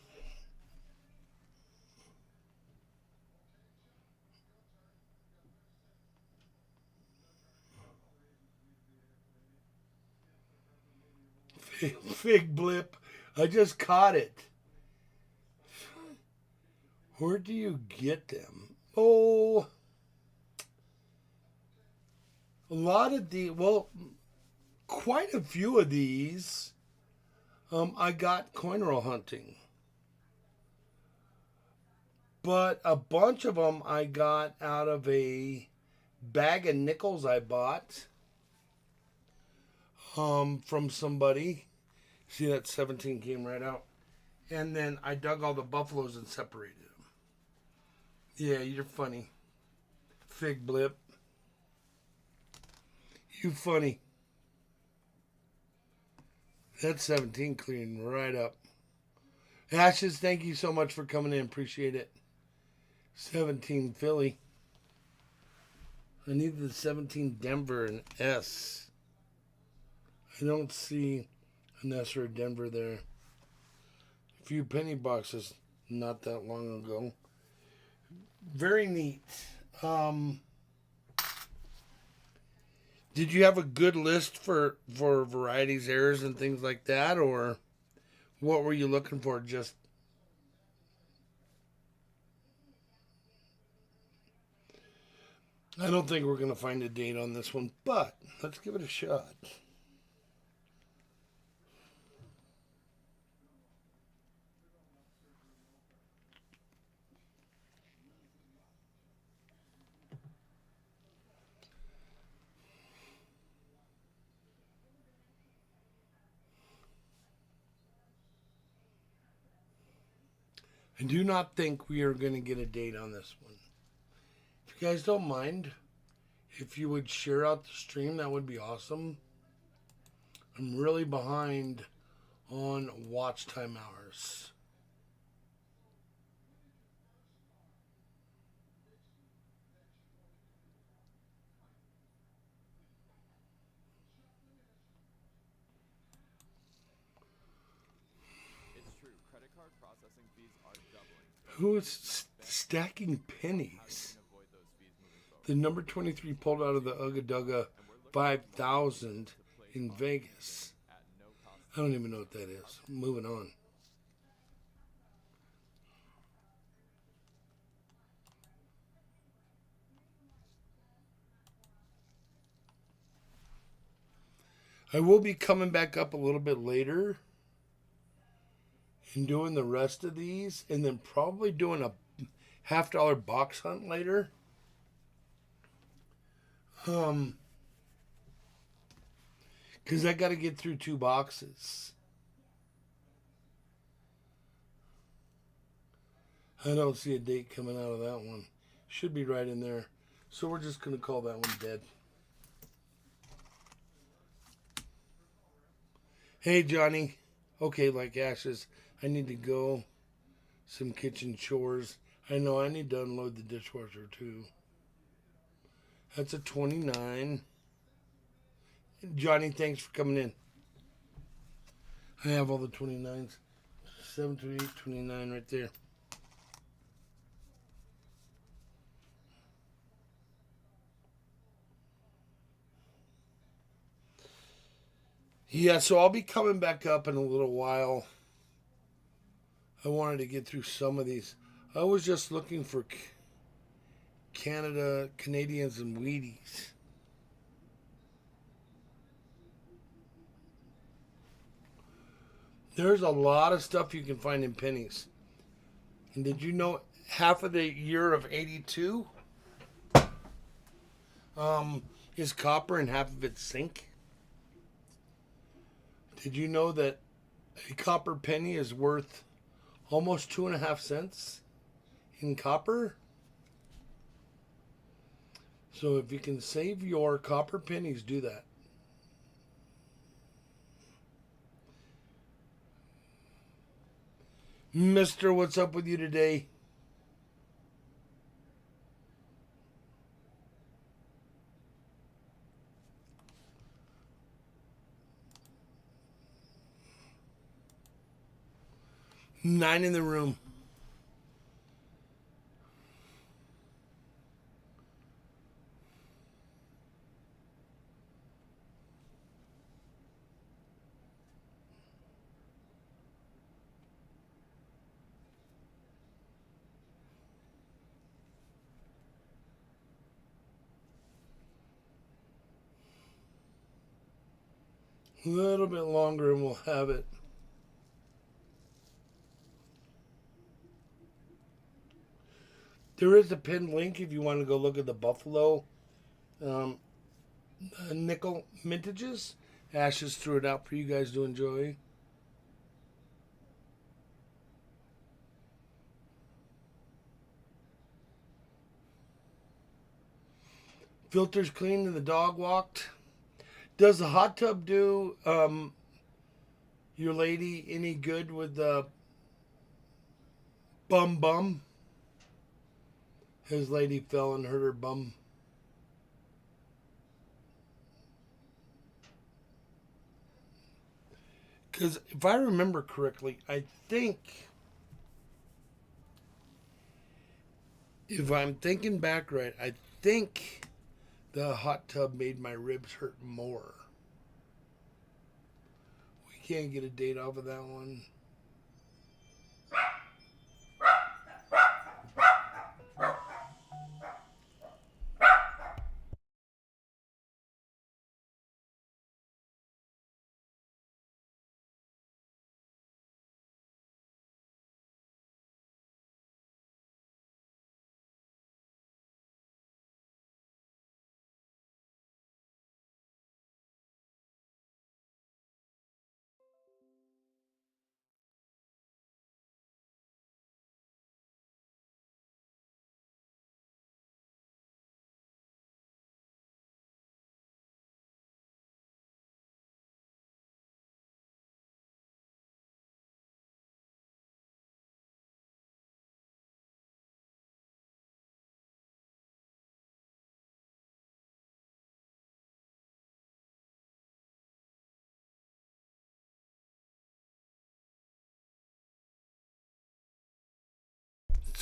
Fig blip. I just caught it. Where do you get them? Oh, a lot of quite a few of these. I got coin roll hunting, but a bunch of them I got out of a bag of nickels I bought from somebody. See, that 17 came right out. And then I dug all the buffaloes and separated them. Yeah, you're funny. Fig blip. You funny. That's 17 clearing right up. Ashes, thank you so much for coming in. Appreciate it. 17 Philly. I need the 17 Denver and S. I don't see an S or a Denver there. A few penny boxes not that long ago. Very neat. Did you have a good list for varieties, errors, and things like that, or what were you looking for? Just I don't think we're going to find a date on this one, but let's give it a shot. I do not think we are going to get a date on this one. If you guys don't mind, if you would share out the stream, that would be awesome. I'm really behind on watch time hours. Who is stacking pennies? The number 23 pulled out of the Ugga Dugga 5,000 in Vegas. I don't even know what that is. Moving on. I will be coming back up a little bit later and doing the rest of these, and then probably doing a $50 box hunt later. Because I got to get through 2 boxes. I don't see a date coming out of that one. Should be right in there. So we're just going to call that one dead. Hey, Johnny. Okay, like Ashes, I need to go. Some kitchen chores. I know I need to unload the dishwasher too. That's a 29. Johnny, thanks for coming in. I have all the 29s. 7, 28, 29 right there. Yeah, so I'll be coming back up in a little while. I wanted to get through some of these. I was just looking for Canadians and Wheaties. There's a lot of stuff you can find in pennies. And did you know half of the year of 82 is copper and half of it's zinc? Did you know that a copper penny is worth almost 2.5 cents in copper? So if you can save your copper pennies, do that. Mister, what's up with you today? Nine in the room. A little bit longer and we'll have it. There is a pinned link if you want to go look at the Buffalo nickel mintages. Ashes threw it out for you guys to enjoy. Filters cleaned and the dog walked. Does the hot tub do your lady any good with the bum? His lady fell and hurt her bum. Because if I remember correctly, I think, if I'm thinking back right, I think the hot tub made my ribs hurt more. We can't get a date off of that one.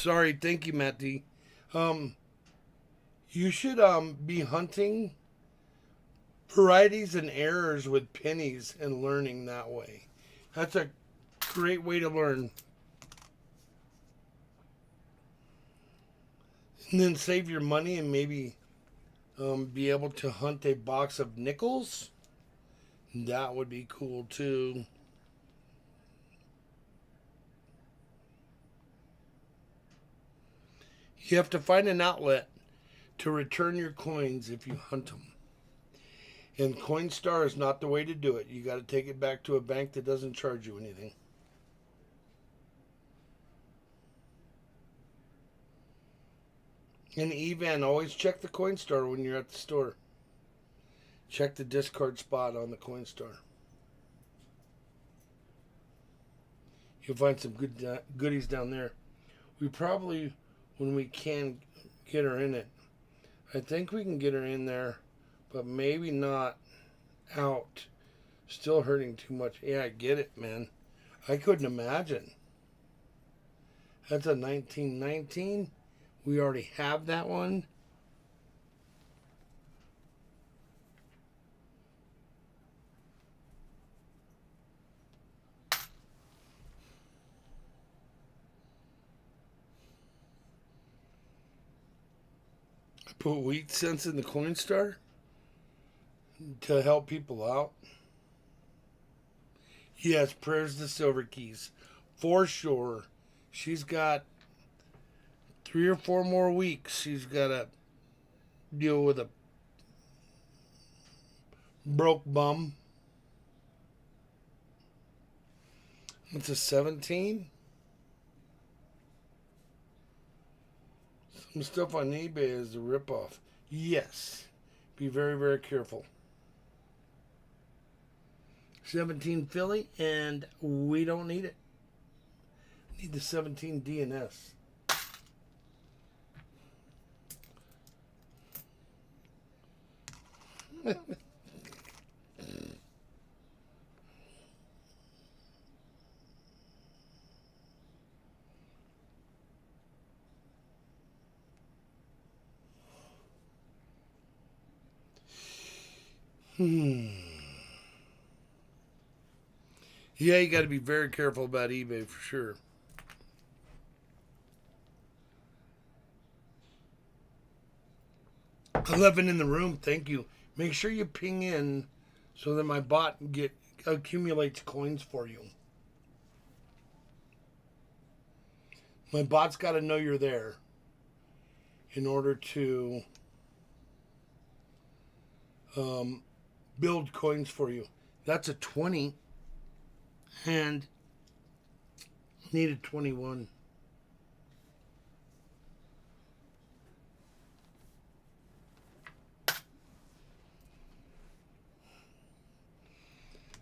Sorry, thank you, Matt D. You should be hunting varieties and errors with pennies and learning that way. That's a great way to learn. And then save your money and maybe be able to hunt a box of nickels. That would be cool too. You have to find an outlet to return your coins if you hunt them. And Coinstar is not the way to do it. You got to take it back to a bank that doesn't charge you anything. And Evan, always check the Coinstar when you're at the store. Check the discard spot on the Coinstar. You'll find some good goodies down there. We probably, when we can, get her in it. I think we can get her in there, but maybe not out. Still hurting too much. Yeah, I get it, man. I couldn't imagine. That's a 1919. We already have that one. I put wheat cents in the Coinstar to help people out. Yes, prayers to Silver Keys. For sure. She's got 3 or 4 more weeks. She's got to deal with a broke bum. It's a 17. Some stuff on eBay is a ripoff. Yes. Be very, very careful. 17 Philly, and we don't need it. Need the 17 DNS. Yeah, you got to be very careful about eBay for sure. 11 in the room, thank you. Make sure you ping in so that my bot accumulates coins for you. My bot's got to know you're there in order to build coins for you. That's a 20 and needed 21.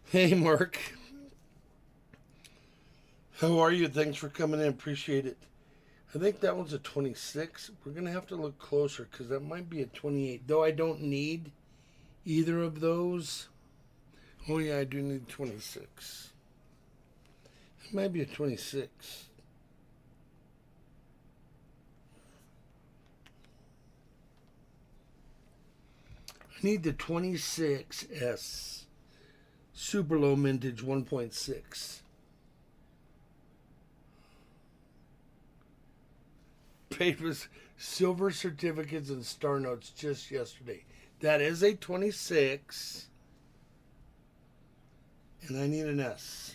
Hey, Mark. How are you? Thanks for coming in. Appreciate it. I think that one's a 26. We're going to have to look closer because that might be a 28. Though I don't need either of those. Oh, yeah, I do need 26. It might be a 26. I need the 26S. Super low mintage 1.6. Paid with silver certificates and star notes just yesterday. That is a 26. And I need an S.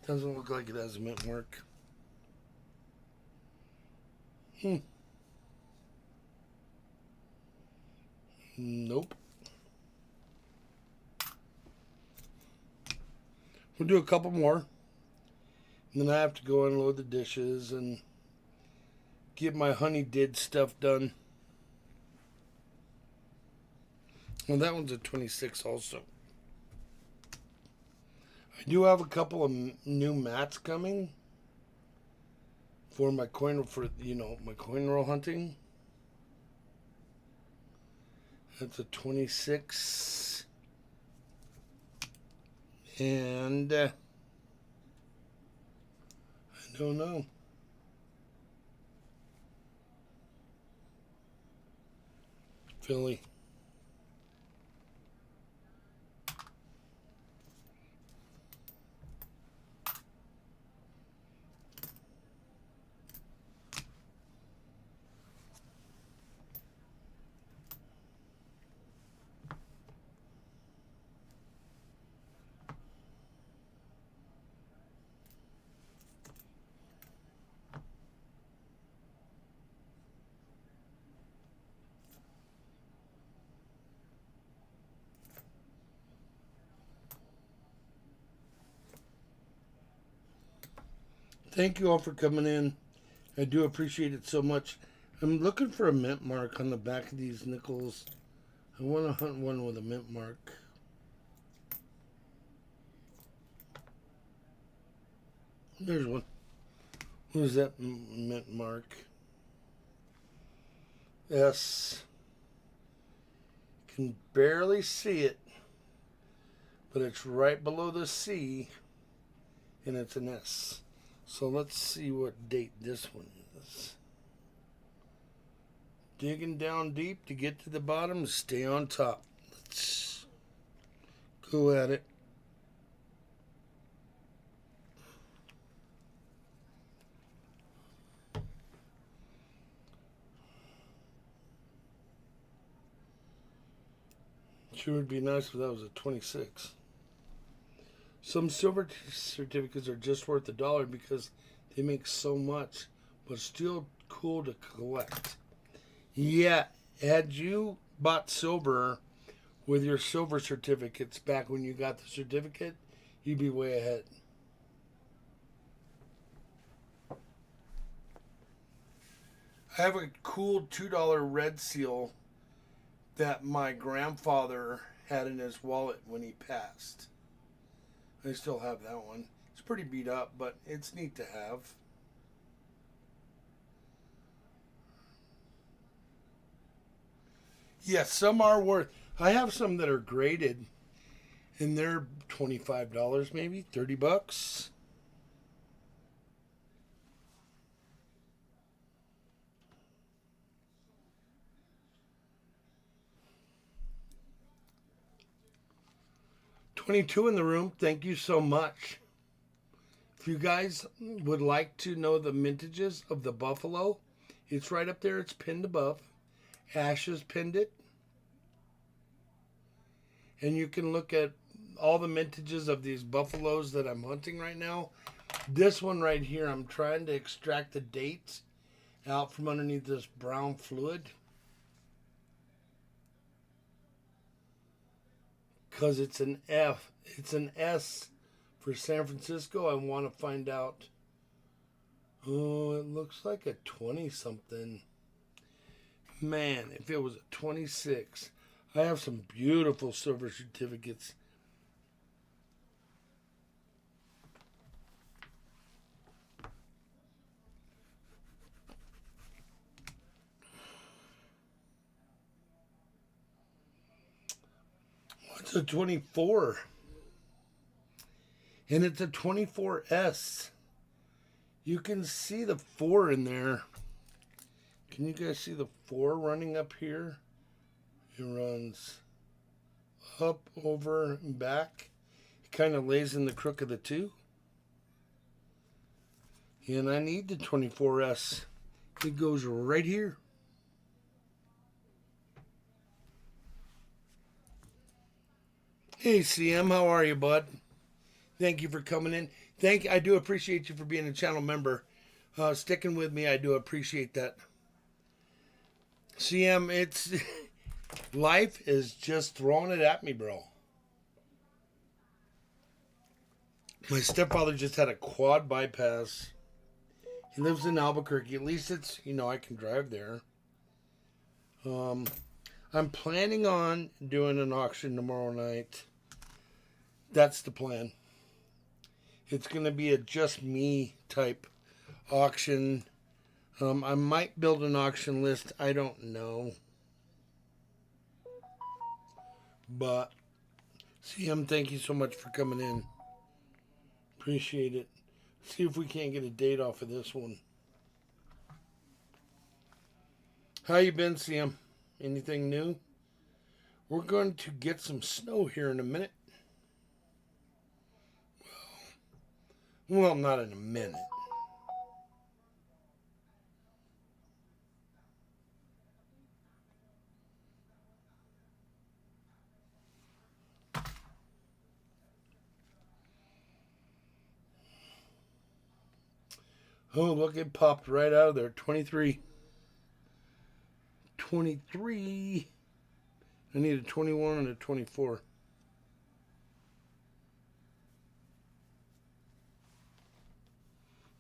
Doesn't look like it has a mint mark. Nope. We'll do a couple more. And then I have to go unload the dishes and get my honey did stuff done. Well, that one's a 26 also. I do have a couple of new mats coming for my coin my coin roll hunting. That's a 26. And I don't know. Philly. Thank you all for coming in. I do appreciate it so much. I'm looking for a mint mark on the back of these nickels. I want to hunt one with a mint mark. There's one. What is that mint mark? S. Can barely see it, but it's right below the C, and it's an S. So let's see what date this one is. Digging down deep to get to the bottom, stay on top. Let's go at it. Sure would be nice if that was a 26. Some silver certificates are just worth $1 because they make so much, but still cool to collect. Yeah, had you bought silver with your silver certificates back when you got the certificate, you'd be way ahead. I have a cool $2 red seal that my grandfather had in his wallet when he passed. I still have that one. It's pretty beat up, but it's neat to have. Yes, some are worth. I have some that are graded, and they're $25, maybe $30. $22 in the room. Thank you so much. If you guys would like to know the mintages of the Buffalo, it's right up there. It's pinned above. Ash has pinned it. And you can look at all the mintages of these buffaloes that I'm hunting right now. This one right here, I'm trying to extract the dates out from underneath this brown fluid. Because it's an F. It's an S for San Francisco. I want to find out. Oh, it looks like a 20-something. Man, if it was a 26. I have some beautiful silver certificates. What's a 24? And it's a 24S. You can see the 4 in there. Can you guys see the 4 running up here? It runs up, over, and back. It kind of lays in the crook of the 2. And I need the 24S. It goes right here. Hey CM, how are you, bud? Thank you for coming in. I do appreciate you for being a channel member. Sticking with me, I do appreciate that. CM, it's life is just throwing it at me, bro. My stepfather just had a quad bypass. He lives in Albuquerque. At least it's, I can drive there. I'm planning on doing an auction tomorrow night. That's the plan. It's going to be a just me type auction. I might build an auction list. I don't know. But, CM, thank you so much for coming in. Appreciate it. See if we can't get a date off of this one. How you been, CM? Anything new? We're going to get some snow here in a minute. Well, not in a minute. Oh, look, it popped right out of there. 23. 23. I need a 21 and a 24.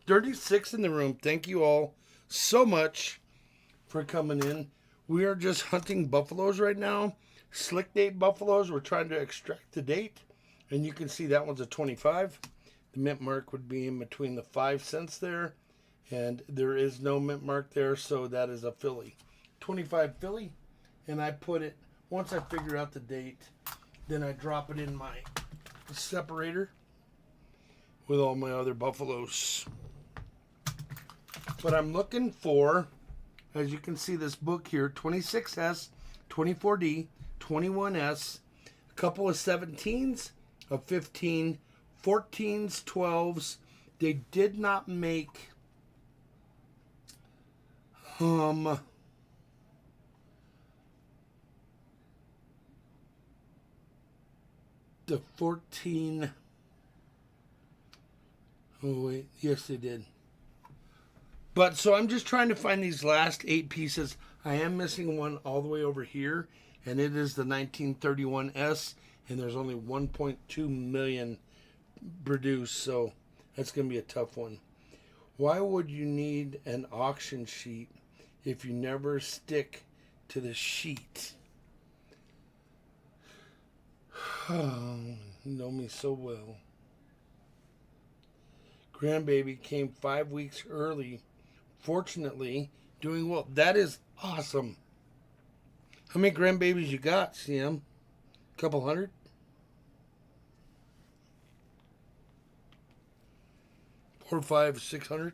$36 in the room. Thank you all so much for coming in. We are just hunting buffaloes right now. Slick date buffaloes. We're trying to extract the date. And you can see that one's a 25. The mint mark would be in between the 5 cents there. And there is no mint mark there, so that is a filly. 25 filly. And I put it, once I figure out the date, then I drop it in my separator with all my other buffaloes. But I'm looking for, as you can see this book here, 26S, 24D, 21S, a couple of 17s, a 15, 14s, 12s. They did not make the 14. Oh wait, yes they did. But so I'm just trying to find these last 8 pieces. I am missing one all the way over here, and it is the 1931S, and there's only 1.2 million produced, so that's going to be a tough one. Why would you need an auction sheet if you never stick to the sheet? Oh, you know me so well. Grandbaby came 5 weeks early. Fortunately, doing well. That is awesome. How many grandbabies you got, CM? A couple hundred? 4, 5, 600?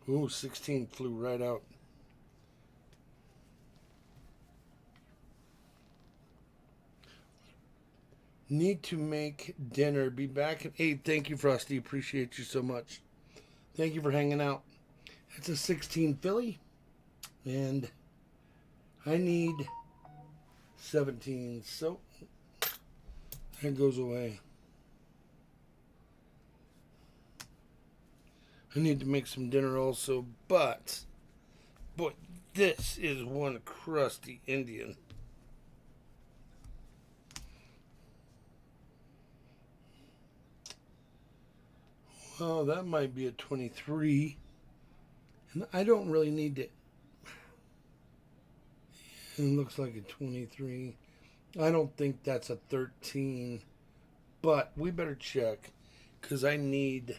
Ooh, 16 flew right out. Need to make dinner. Be back at 8. Thank you, Frosty. Appreciate you so much. Thank you for hanging out. It's a 16 filly. And I need 17. So that goes away. I need to make some dinner also. But, boy, this is one crusty Indian. Oh, that might be a 23. And I don't really need to. It looks like a 23. I don't think that's a 13. But we better check. Because I need.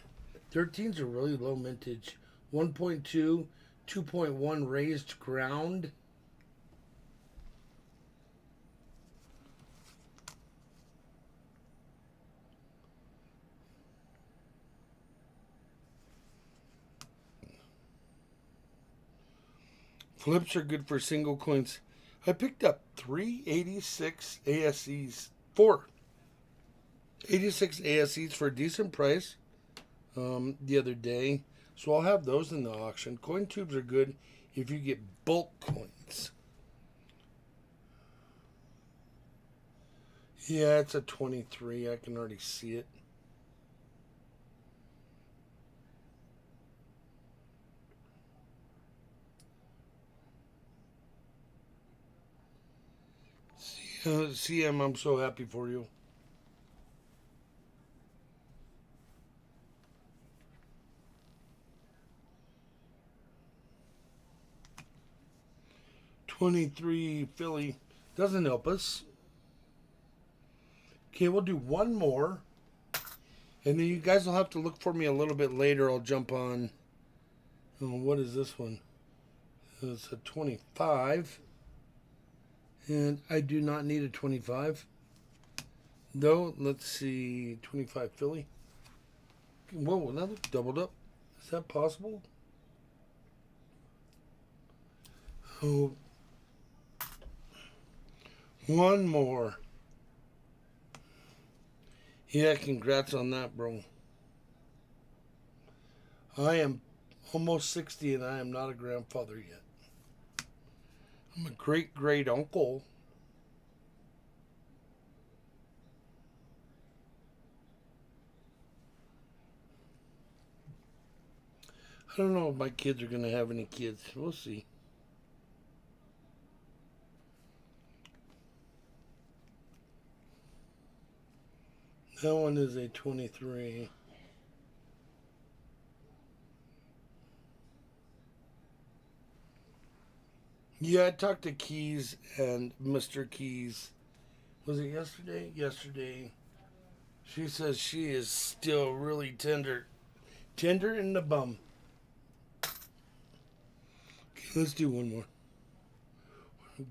13s are really low mintage. 1.2, 2.1 raised ground. Flips are good for single coins. I picked up 386 ASEs. 4 86 ASEs for a decent price the other day. So I'll have those in the auction. Coin tubes are good if you get bulk coins. Yeah, it's a 23. I can already see it. CM, I'm so happy for you. $23 Philly doesn't help us. Okay, we'll do one more. And then you guys will have to look for me a little bit later. I'll jump on. Oh, what is this one? It's a 25. And I do not need a 25. Though, let's see. 25 Philly. Whoa, another doubled up. Is that possible? Oh, one more. Yeah, congrats on that, bro. I am almost 60 and I am not a grandfather yet. I'm a great uncle. I don't know if my kids are going to have any kids. We'll see. That one is a 23. Yeah, I talked to Keys and Mr. Keys. Was it yesterday? Yesterday. She says she is still really tender. Tender in the bum. Okay, let's do one more.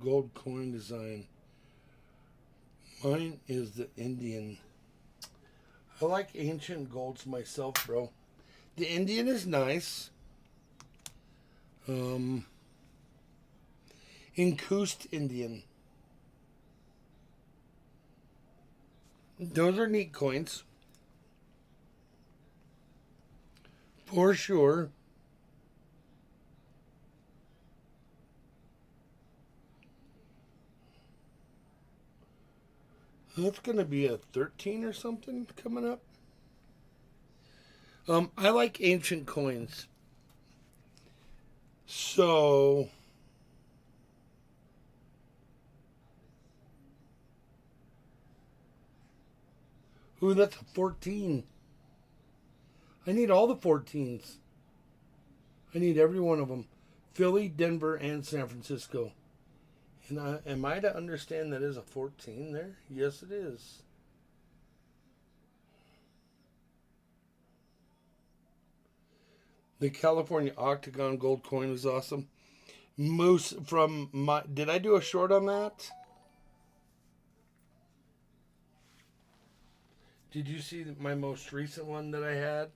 Gold coin design. Mine is the Indian. I like ancient golds myself, bro. The Indian is nice. Incused Indian. Those are neat coins. For sure. That's going to be a 13 or something coming up. I like ancient coins. So, ooh, that's a 14. I need all the 14s. I need every one of them. Philly, Denver, and San Francisco. And am I to understand that is a 14 there? Yes, it is. The California Octagon gold coin was awesome. Moose from my... Did I do a short on that? Did you see my most recent one that I had?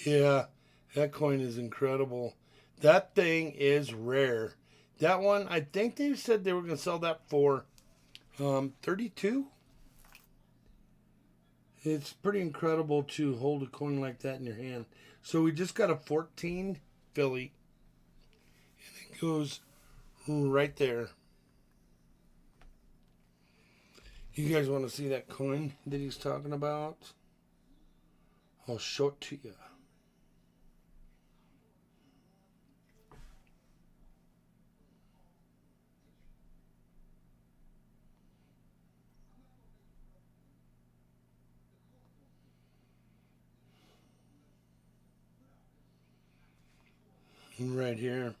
Yeah, that coin is incredible. That thing is rare. That one, I think they said they were going to sell that for 32. It's pretty incredible to hold a coin like that in your hand. So we just got a 14 Philly. And it goes right there. You guys want to see that coin that he's talking about? I'll show it to you. Right here.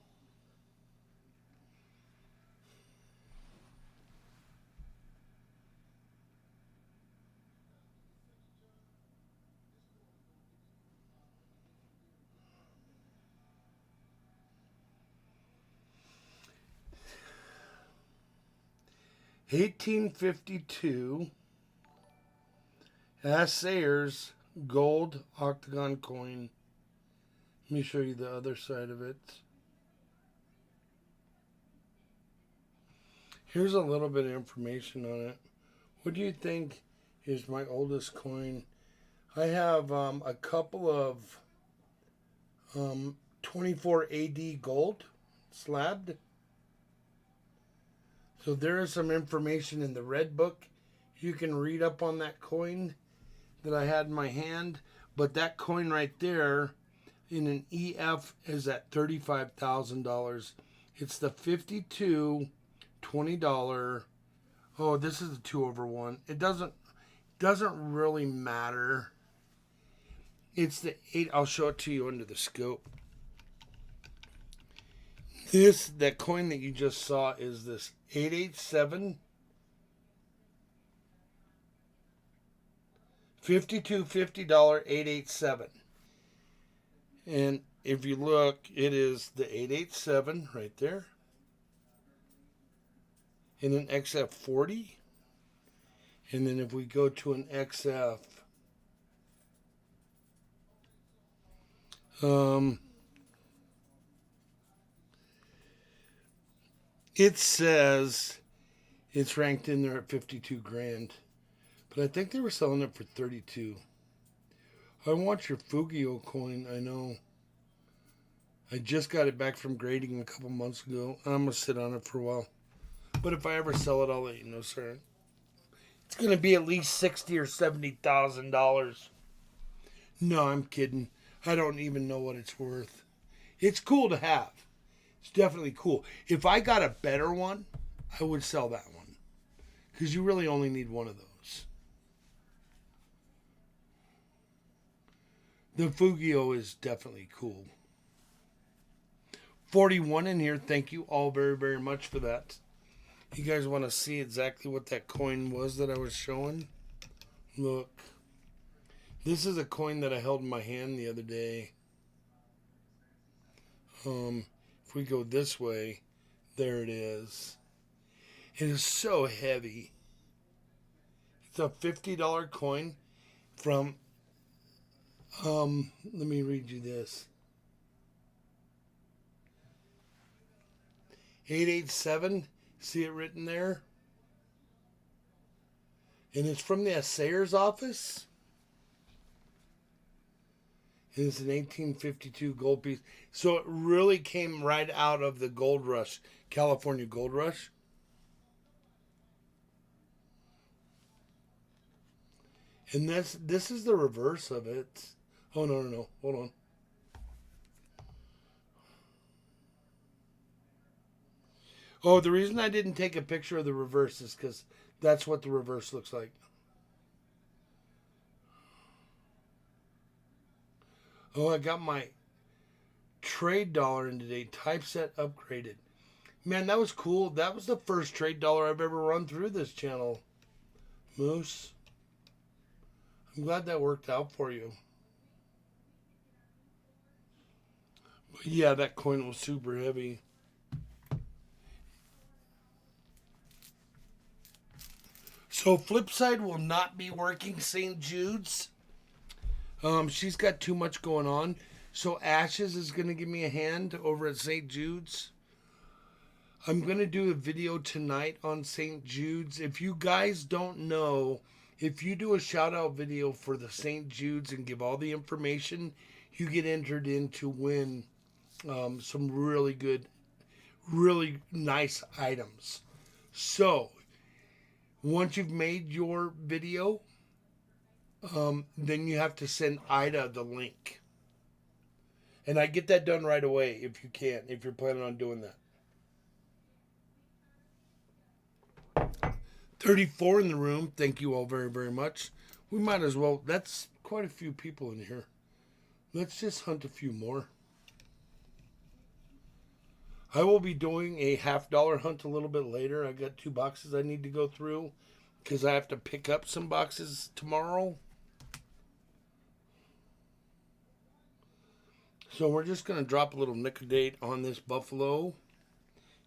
$18.52 Sayers gold octagon coin. Let me show you the other side of it. Here's a little bit of information on it. What do you think is my oldest coin? I have a couple of 24 AD gold slabbed. So there is some information in the red book. You can read up on that coin that I had in my hand. But that coin right there in an EF is at $35,000. It's the 52 $20. Oh, this is a 2/1. It doesn't really matter. It's the 8. I'll show it to you under the scope. That coin that you just saw is this 887 $52.50 887. And if you look, it is the 887 right there. and an XF40. And then if we go to an XF, it says it's ranked in there at 52 grand. But I think they were selling it for 32. I want your Fugio coin, I know. I just got it back from grading a couple months ago. I'm going to sit on it for a while. But if I ever sell it, I'll let you know, sir. It's going to be at least $60,000 or $70,000. No, I'm kidding. I don't even know what it's worth. It's cool to have. It's definitely cool. If I got a better one, I would sell that one. Because you really only need one of those. The Fugio is definitely cool. 41 in here. Thank you all very, very much for that. You guys want to see exactly what that coin was that I was showing? Look. This is a coin that I held in my hand the other day. If we go this way, there it is. It is so heavy. It's a $50 coin from, let me read you this. 887, see it written there? And it's from the assayer's office. And it's an 1852 gold piece. So it really came right out of the gold rush, California gold rush. And this is the reverse of it. Oh, no. Hold on. Oh, the reason I didn't take a picture of the reverse is because that's what the reverse looks like. Oh, I got my trade dollar in today. Typeset upgraded. Man, that was cool. That was the first trade dollar I've ever run through this channel. Moose. I'm glad that worked out for you. But yeah, that coin was super heavy. So Flipside will not be working St. Jude's. She's got too much going on. So Ashes is going to give me a hand over at St. Jude's. I'm going to do a video tonight on St. Jude's. If you guys don't know, if you do a shout out video for the St. Jude's and give all the information, you get entered in to win some really good, really nice items. So once you've made your video, then you have to send Ida the link. And I get that done right away if you can, if you're planning on doing that. 34 in the room. Thank you all very, very much. We might as well. That's quite a few people in here. Let's just hunt a few more. I will be doing a $50 hunt a little bit later. I got 2 boxes I need to go through because I have to pick up some boxes tomorrow. So we're just going to drop a little nickel date on this buffalo.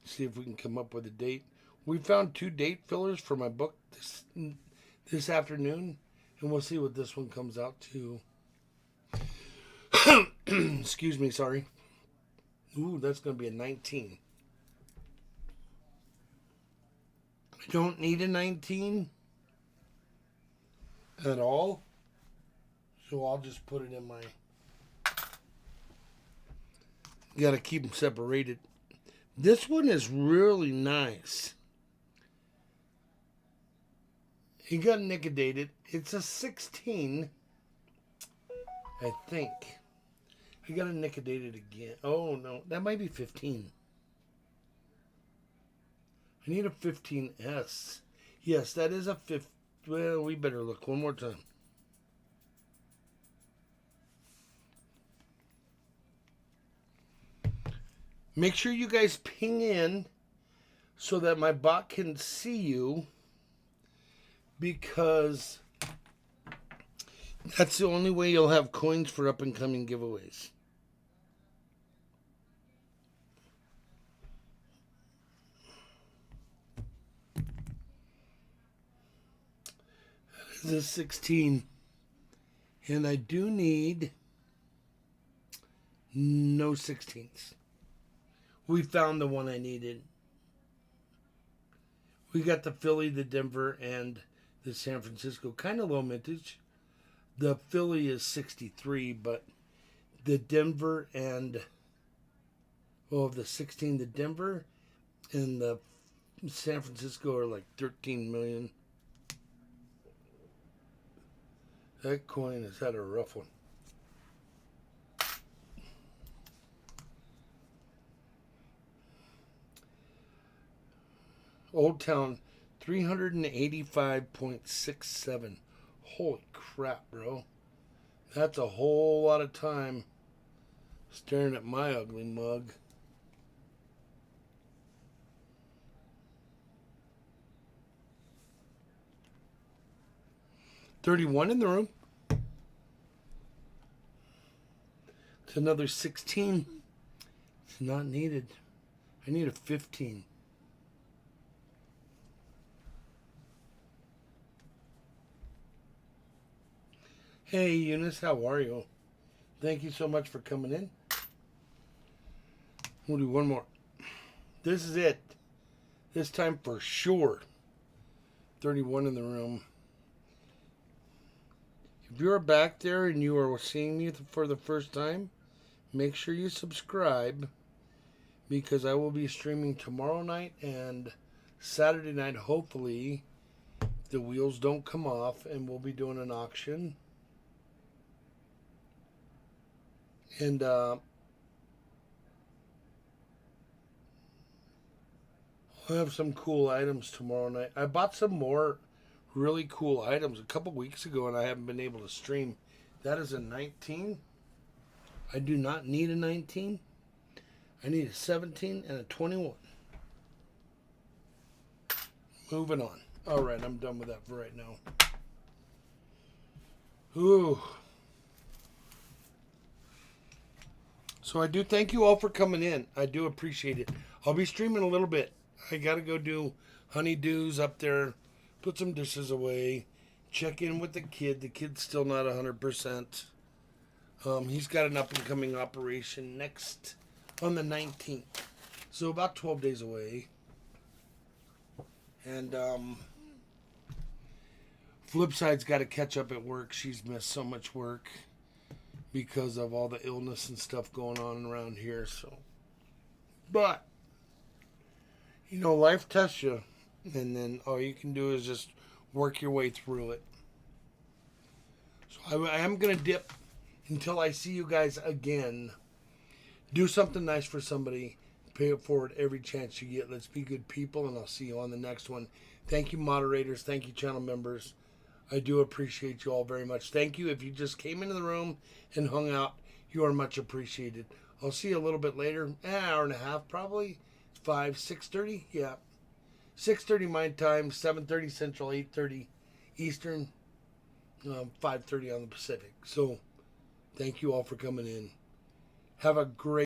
See if we can come up with a date. We found 2 date fillers for my book this afternoon. And we'll see what this one comes out to. Excuse me, sorry. Ooh, that's going to be a 19. I don't need a 19 at all. So I'll just put it in my... You got to keep them separated. This one is really nice. He got nickedated. It's a 16, I think. I got to nickedate it again. Oh, no. That might be 15. I need a 15S. Yes, that is a 15. Well, we better look one more time. Make sure you guys ping in so that my bot can see you, because that's the only way you'll have coins for up and coming giveaways. is a 16. And I do need no 16s. We found the one I needed. We got the Philly, the Denver, and the San Francisco. Kind of low mintage. The Philly is 63, but the Denver and, well, of the 16, the Denver and the San Francisco are like 13 million. That coin has had a rough one. Old Town, 385.67. Holy crap, bro. That's a whole lot of time staring at my ugly mug. $31 in the room. It's another 16. It's not needed. I need a 15. Hey Eunice, how are you? Thank you so much for coming in. We'll do one more. This is it. This time for sure. 31 in the room. If you're back there and you are seeing me for the first time, make sure you subscribe, because I will be streaming tomorrow night and Saturday night, hopefully. The wheels don't come off, and we'll be doing an auction. And I'll have some cool items tomorrow night. I bought some more really cool items a couple weeks ago, and I haven't been able to stream. That is a 19. I do not need a 19. I need a 17 and a 21. Moving on. All right, I'm done with that for right now. Ooh. So I do thank you all for coming in. I do appreciate it. I'll be streaming a little bit. I got to go do honeydews up there, put some dishes away, check in with the kid. The kid's still not 100%. He's got an up-and-coming operation next on the 19th. So about 12 days away. And Flipside's got to catch up at work. She's missed so much work because of all the illness and stuff going on around here. So, but you know, life tests you, and then all you can do is just work your way through it. So I am gonna dip until I see you guys again. Do something nice for somebody. Pay it forward every chance you get. Let's be good people, and I'll see you on the next one. Thank you, moderators. Thank you, channel members. I do appreciate you all very much. Thank you. If you just came into the room and hung out, you are much appreciated. I'll see you a little bit later. Hour and a half, probably. 6:30? Yeah. 6:30 my time, 7:30 Central, 8:30 Eastern, 5:30 on the Pacific. So, thank you all for coming in. Have a great